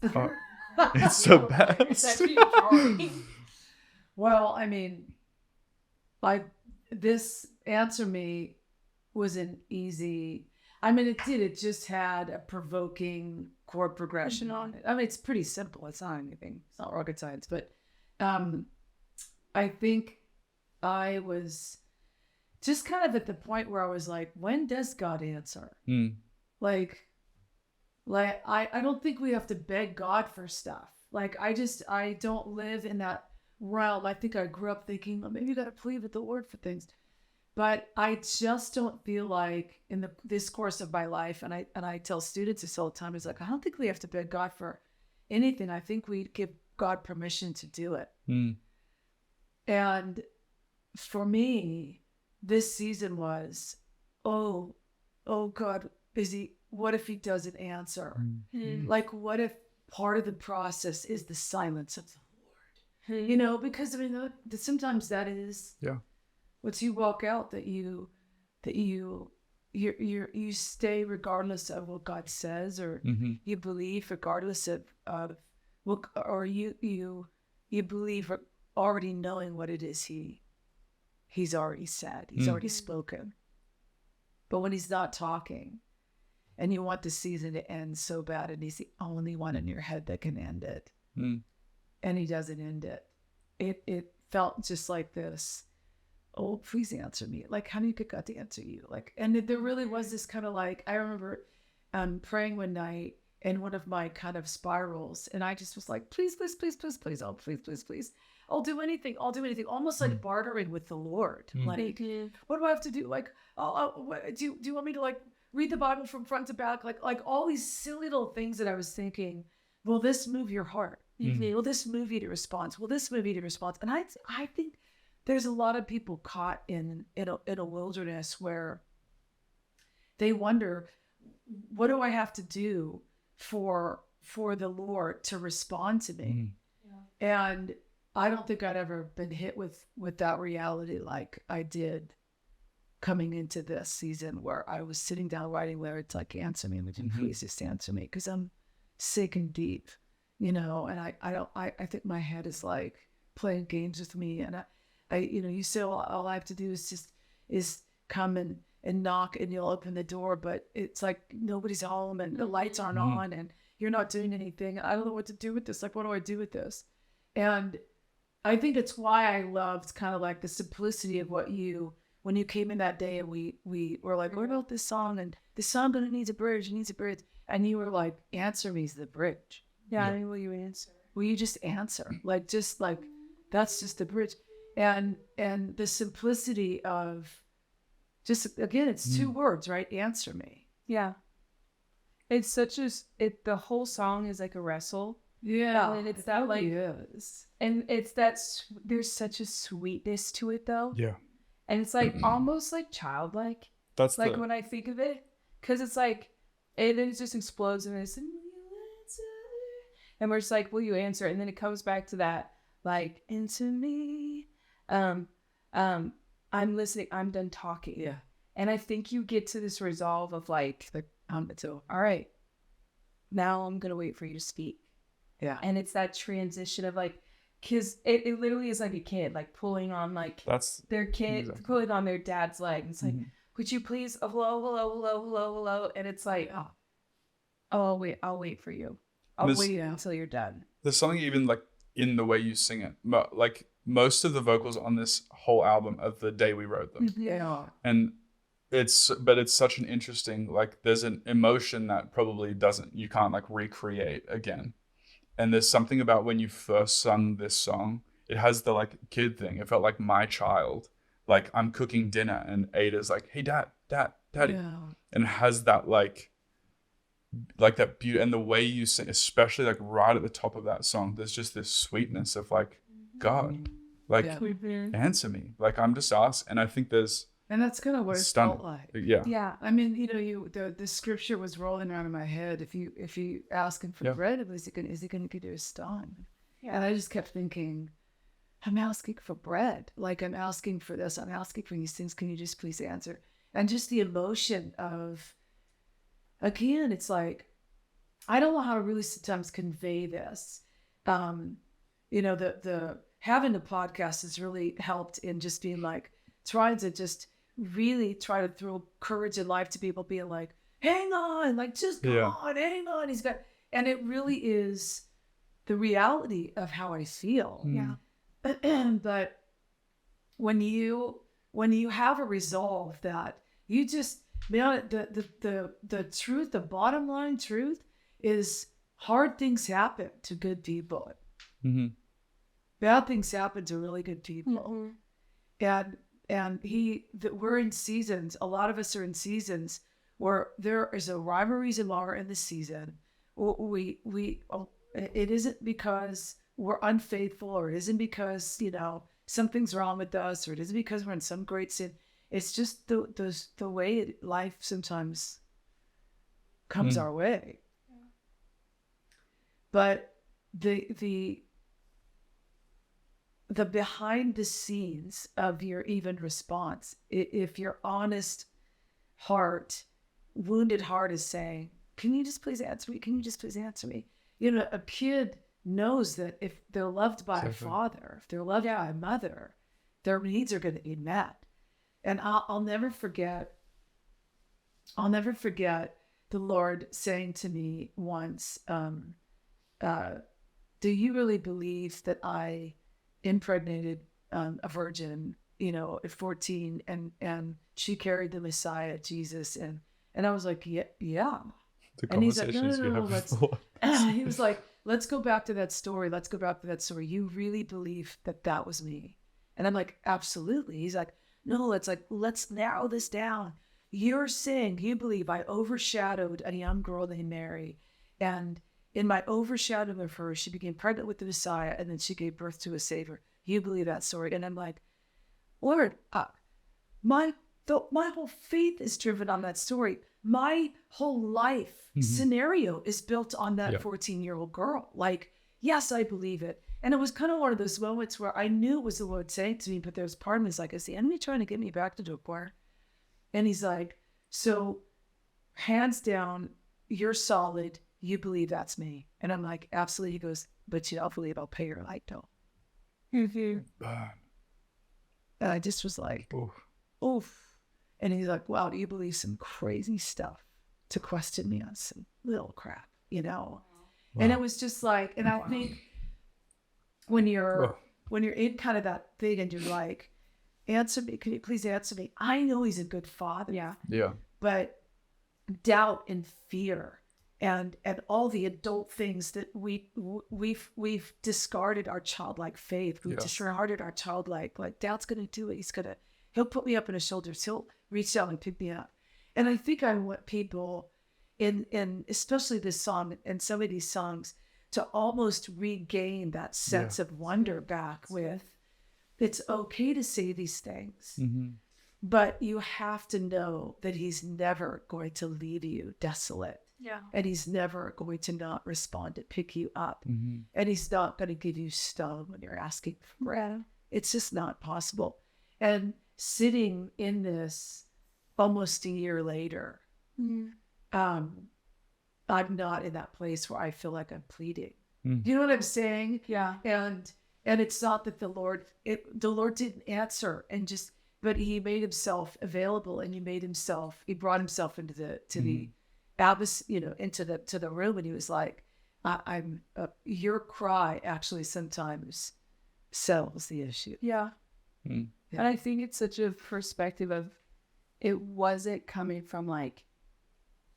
It's the best. Well, I mean, like this Answer Me was an easy. I mean, it just had a provoking chord progression on it. I mean, it's pretty simple. It's not anything. It's not rocket science, but I think I was just kind of at the point where I was like, when does God answer? Like I don't think we have to beg God for stuff. Like I don't live in that realm. I think I grew up thinking, well, maybe you got to plead with the Lord for things. But I just don't feel like in this course of my life, and I tell students this all the time, is like, I don't think we have to beg God for anything. I think we give God permission to do it. And for me, this season was, oh God, what if he doesn't answer? Like, what if part of the process is the silence of the Lord? You know, because I mean, sometimes that is once you walk out that you stay regardless of what God says, or you believe regardless of what, or you believe already knowing what it is he's already said, he's already spoken. But when he's not talking, and you want the season to end so bad, and he's the only one in your head that can end it. And he doesn't end it. It felt just like this, oh, please answer me. Like, how do you get God to answer you? Like, and there really was this kind of like, I remember praying one night in one of my kind of spirals, and I just was like, please, please, please, please, please, oh, please, please, please. I'll do anything, almost like bartering with the Lord. Like, what do I have to do? Like, do you want me to like read the Bible from front to back? Like all these silly little things that I was thinking, will this move your heart? Will this move you to response? Will this move you to response? And I think there's a lot of people caught in a wilderness where they wonder, what do I have to do for the Lord to respond to me? And I don't think I'd ever been hit with that reality like I did coming into this season, where I was sitting down writing lyrics like, answer me, would you please just answer me? Because I'm sick and deep, and I think my head is like playing games with me. And I you say all I have to do is come and knock and you'll open the door, but it's like nobody's home and the lights aren't on and you're not doing anything. I don't know what to do with this. Like, what do I do with this? And I think it's why I loved kind of like the simplicity of when you came in that day and we were like, what about this song? And this song gonna needs a bridge, and you were like, answer me is the bridge. Yeah. I mean, will you answer? Will you just answer? Like, just like, that's just the bridge. And the simplicity of just, again, it's 2 words, right? Answer me. Yeah. It's the whole song is like a wrestle. Yeah. And it's that like, is. And it's that, there's such a sweetness to it though. Yeah. And it's like almost like childlike. That's like when I think of it, because it's like, and then it just explodes and it's, and we're just like, will you answer? And then it comes back to that, like, into me. I'm listening. I'm done talking. Yeah. And I think you get to this resolve of like, all right, now I'm going to wait for you to speak. Yeah. And it's that transition of like, because it literally is like a kid, like pulling on like their kid, exactly. Pulling on their dad's leg. It's like, would you please, hello. And it's like, I'll wait for you. I'll wait until you're done. There's something even like in the way you sing it. Like most of the vocals on this whole album are the day we wrote them. Yeah. And it's such an interesting, like there's an emotion that probably you can't like recreate again. And there's something about when you first sung this song, it has the like kid thing. It felt like my child, like I'm cooking dinner and Ada's like, hey, daddy. Yeah. And it has that like that beauty, and the way you sing, especially like right at the top of that song, there's just this sweetness of like, God, like answer me. Like I'm just asked. And I think and that's kind of what it felt like. Yeah. Yeah. I mean, the scripture was rolling around in my head. If you ask him for bread, is he going to give you a stone? Yeah. And I just kept thinking, I'm asking for bread. Like I'm asking for this. I'm asking for these things. Can you just please answer? And just the emotion of, again, it's like, I don't know how to really sometimes convey this. The having a podcast has really helped in just being like, trying to just really try to throw courage in life to people being like, hang on, like just go on, hang on. And it really is the reality of how I feel. Yeah. But when you have a resolve that you just, the truth, the bottom line truth is hard things happen to good people. Mm-hmm. Bad things happen to really good people. Mm-hmm. And we're in seasons. A lot of us are in seasons where there is a rivalries and law in the season. It isn't because we're unfaithful, or it isn't because something's wrong with us, or it isn't because we're in some great sin. It's just the way life sometimes comes our way. Yeah. But the behind the scenes of your even response, if your honest heart, wounded heart is saying, can you just please answer me? Can you just please answer me? A kid knows that if they're loved by a father, if they're loved by a mother, their needs are going to be met. And I'll never forget the Lord saying to me once, do you really believe that I impregnated a virgin, at 14 and she carried the Messiah, Jesus? And I was like, yeah. The And he's like, conversations no, you have let's, before. he was like, let's go back to that story. Let's go back to that story. You really believe that was me? And I'm like, absolutely. He's like, no, let's narrow this down. You're saying you believe I overshadowed a young girl named Mary, and in my overshadowing of her, she became pregnant with the Messiah, and then she gave birth to a Savior. You believe that story? And I'm like, Lord, my whole faith is driven on that story. My whole life scenario is built on that 14-year-old girl. Like, yes, I believe it. And it was kind of one of those moments where I knew it was the Lord saying to me, but there was part of me is like, is the enemy trying to get me back to Dokbar? And he's like, so hands down, you're solid. You believe that's me. And I'm like, absolutely. He goes, but you don't believe I'll pay your light bill. And I just was like, oof. And he's like, wow, do you believe some crazy stuff to question me on some little crap, Wow. And it was just like, and I think when you're in kind of that thing and you're like, answer me, can you please answer me? I know he's a good father. Yeah. But doubt and fear and all the adult things that we've discarded our childlike faith. We've disregarded our childlike, like doubt's going to do it. He'll put me up on his shoulders. He'll reach out and pick me up. And I think I want people in especially this song and some of these songs to almost regain that sense of wonder back with, it's okay to say these things, but you have to know that he's never going to leave you desolate. Yeah. And he's never going to not respond to pick you up. And he's not going to give you stone when you're asking for bread. It's just not possible. And sitting in this almost a year later, I'm not in that place where I feel like I'm pleading. You know what I'm saying? Yeah. And it's not that the Lord didn't answer but he made himself available, and he brought himself into the into the room, and he was like, your cry actually sometimes settles the issue. Yeah. And I think it's such a perspective of, it wasn't coming from like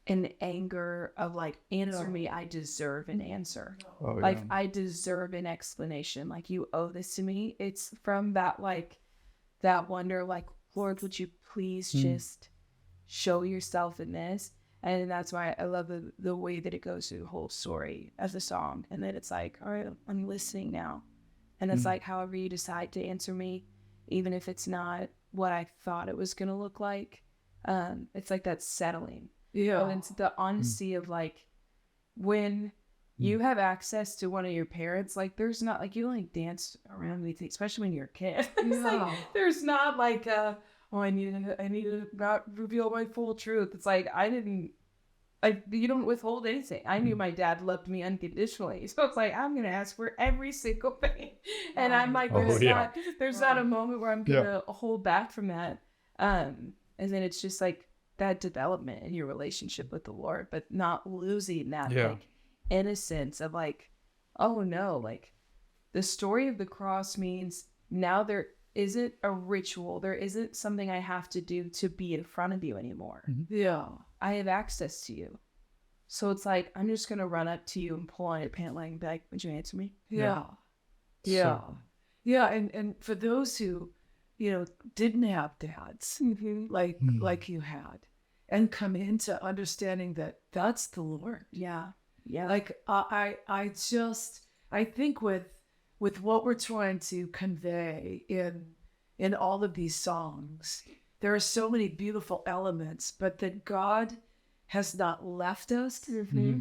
an anger of like, answer me, I deserve an answer. I deserve an explanation. Like, you owe this to me. It's from that, like, that wonder, like, Lord, would you please just show yourself in this? And that's why I love the way that it goes through the whole story as a song. And then it's like, all right, I'm listening now. And it's like, however you decide to answer me, even if it's not what I thought it was going to look like, it's like that settling. Yeah. And it's the honesty of like, when you have access to one of your parents, like, there's not like, you don't like dance around anything, especially when you're a kid. It's like, there's not like I need to not reveal my full truth. It's like, you don't withhold anything. I knew my dad loved me unconditionally, so it's like, I'm gonna ask for every single thing, and I'm like, there's not a moment where I'm gonna hold back from that. And then it's just like that development in your relationship with the Lord, but not losing that like innocence of like, oh no, like the story of the cross means now there isn't a ritual, there isn't something I have to do to be in front of you anymore. I have access to you. So it's like, I'm just going to run up to you and pull on your pant leg and be like, would you answer me? And for those who, didn't have dads like you had, and come into understanding that that's the Lord. Like, I think with what we're trying to convey in all of these songs, there are so many beautiful elements, but that God has not left us.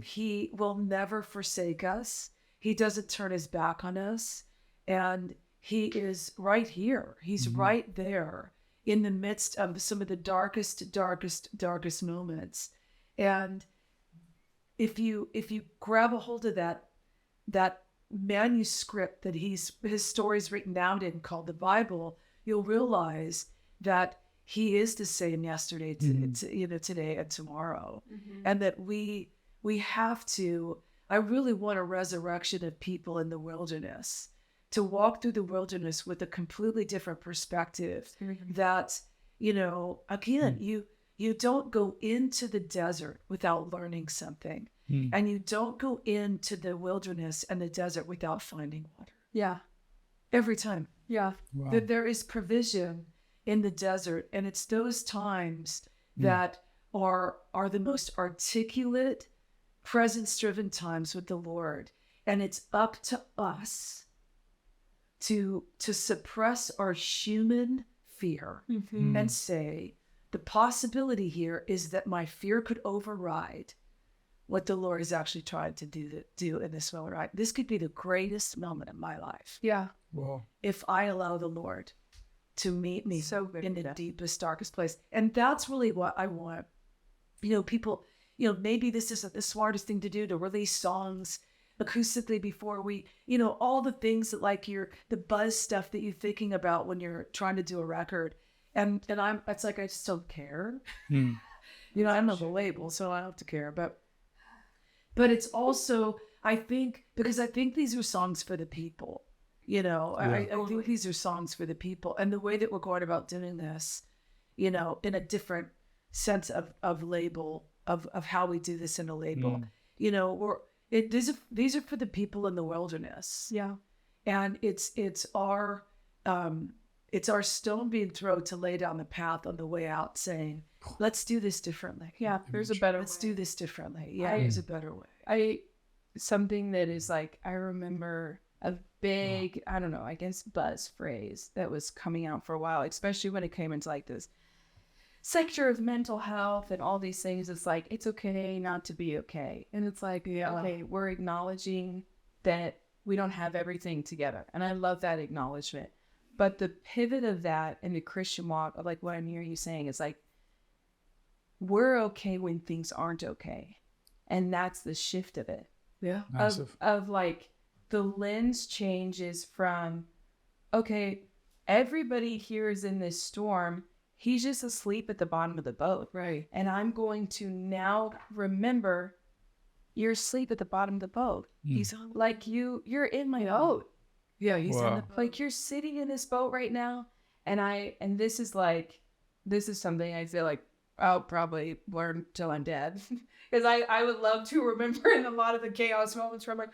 He will never forsake us. He doesn't turn his back on us. And he is right here. He's right there in the midst of some of the darkest moments. And if you grab a hold of that manuscript that his story's written down in, called the Bible, you'll realize that he is the same yesterday, today and tomorrow. And that we have to, I really want a resurrection of people in the wilderness, to walk through the wilderness with a completely different perspective. That, again, you don't go into the desert without learning something. And you don't go into the wilderness and the desert without finding water. Yeah. Every time. Yeah. Wow. That there is provision in the desert. And it's those times that are the most articulate, presence-driven times with the Lord. And it's up to us to suppress our human fear and say, the possibility here is that my fear could override what the Lord is actually trying to do in this moment, right? This could be the greatest moment in my life. Yeah. Wow. If I allow the Lord to meet me in the deepest, darkest place. And that's really what I want. People, maybe this isn't the smartest thing to do, to release songs acoustically before we, all the things that like the buzz stuff that you're thinking about when you're trying to do a record. And it's like, I just don't care. I'm not the label, so I don't have to care. But it's also, I think these are songs for the people. I think these are songs for the people. And the way that we're going about doing this, in a different sense of label, of how we do this in a label, these are for the people in the wilderness. Yeah. And it's our stone being thrown to lay down the path on the way out, saying, let's do this differently. Yeah, there's a better Let's way. do this differently. Yeah, there's a better way. Something that is like, I remember a big, I don't know, I guess buzz phrase that was coming out for a while, especially when it came into like this sector of mental health and all these things. It's like, it's okay not to be okay. And it's like, okay, we're acknowledging that we don't have everything together. And I love that acknowledgement. But the pivot of that in the Christian walk, of like what I'm hearing you saying, is like, we're okay when things aren't okay. And that's the shift of it. Yeah. Of like, the lens changes from, okay, everybody here is in this storm. He's just asleep at the bottom of the boat. Right. And I'm going to now remember, you're asleep at the bottom of the boat. He's on, Like you're in my boat. yeah, he's in the boat. Like you're sitting in this boat right now. And this is something I feel like I'll probably learn till I'm dead. Because I would love to remember in a lot of the chaos moments where I'm like,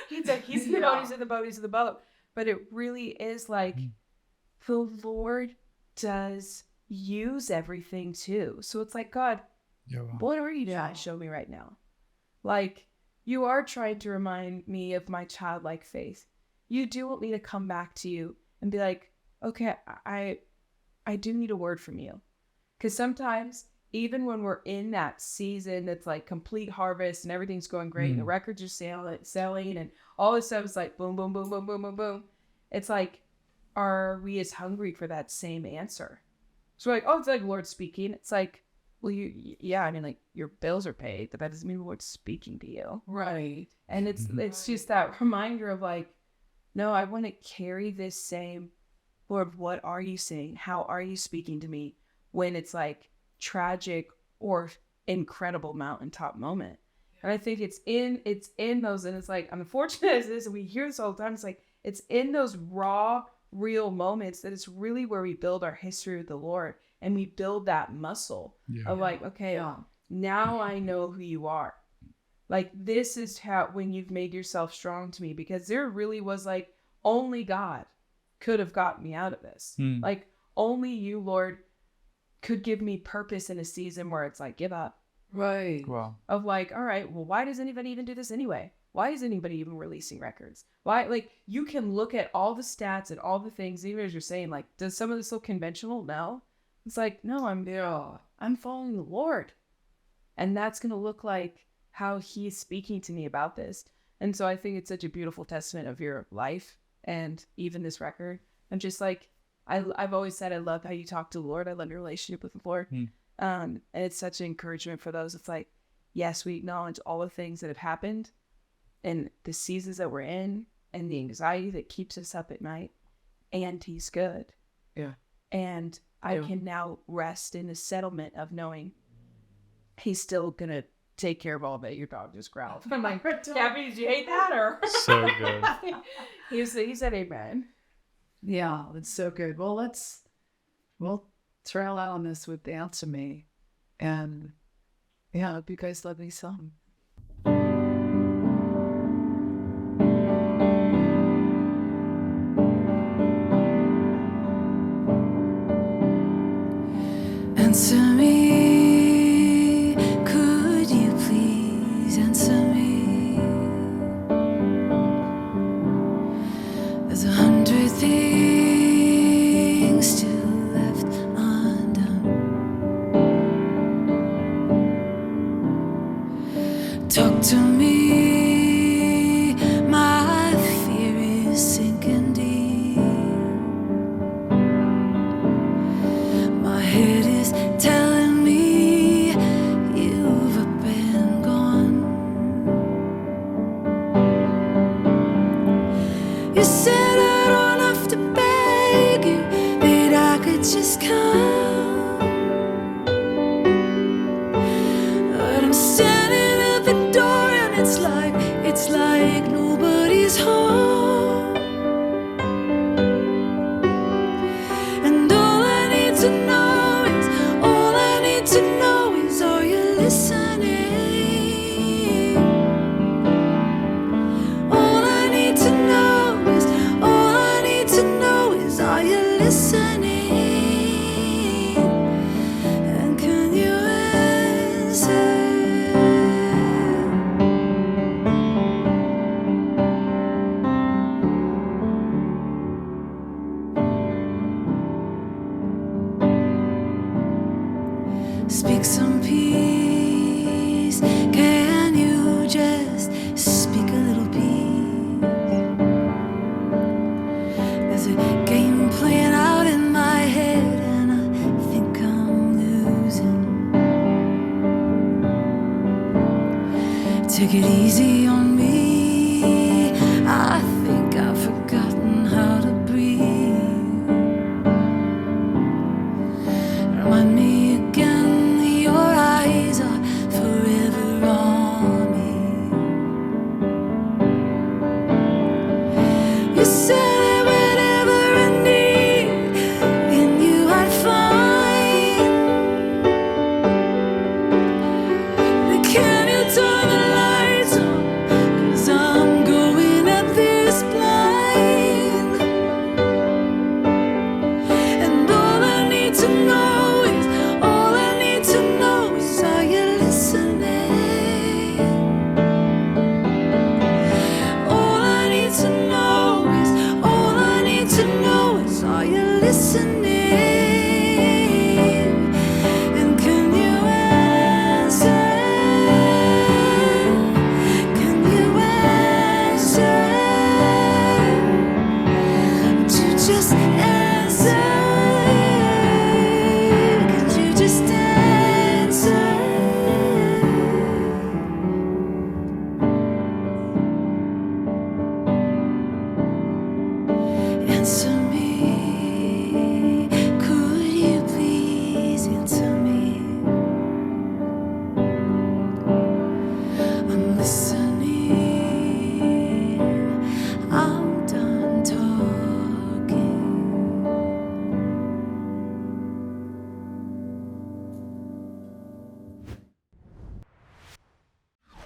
he's in the boat, he's in the boat, he's in the boat. But it really is like, the Lord does use everything too. So it's like, God, what are you trying to show me right now? Like, you are trying to remind me of my childlike faith. You do want me to come back to you and be like, okay, I do need a word from you. Because sometimes, even when we're in that season that's like complete harvest and everything's going great and the records are selling and all this stuff is like boom, boom, boom, boom, boom, boom, boom. It's like, are we as hungry for that same answer? So we're like, oh, it's like Lord speaking. It's like, well, like your bills are paid, but that doesn't mean the Lord's speaking to you. Right. And it's just that reminder of like, no, I want to carry this same, Lord, what are you saying? How are you speaking to me when it's like tragic or incredible mountaintop moment? And I think it's in those, and it's like, unfortunate as it is, and we hear this all the time, it's like, it's in those raw, real moments that it's really where we build our history with the Lord, and we build that muscle of like, okay, now I know who you are. Like, this is how, when you've made yourself strong to me, because there really was like, only God could have gotten me out of this. Like, only you, Lord, could give me purpose in a season where it's like, give up. Right. Wow. Of like, all right, well, why does anybody even do this anyway? Why is anybody even releasing records? Why? Like, you can look at all the stats and all the things, even as you're saying, like, does some of this look conventional? No. It's like, no, I'm following the Lord. And that's going to look like how he's speaking to me about this. And so I think it's such a beautiful testament of your life and even this record. I'm just like, I've always said I love how you talk to the Lord. I love your relationship with the Lord. And it's such an encouragement for those. It's like, yes, we acknowledge all the things that have happened and the seasons that we're in and the anxiety that keeps us up at night. And he's good. Yeah. And I can now rest in the settlement of knowing he's still going to take care of all of it. Your dog just growled. I'm like, Gabby, did you hate that? Or So good. he said amen. Yeah, that's so good. Well, we'll trail out on this with Answer Me. And yeah, I hope you guys love these songs. Answer me, could you please answer me? There's 100 things still left undone. Talk to me, my fear is sinking deep. My head is telling me you've up and gone. You said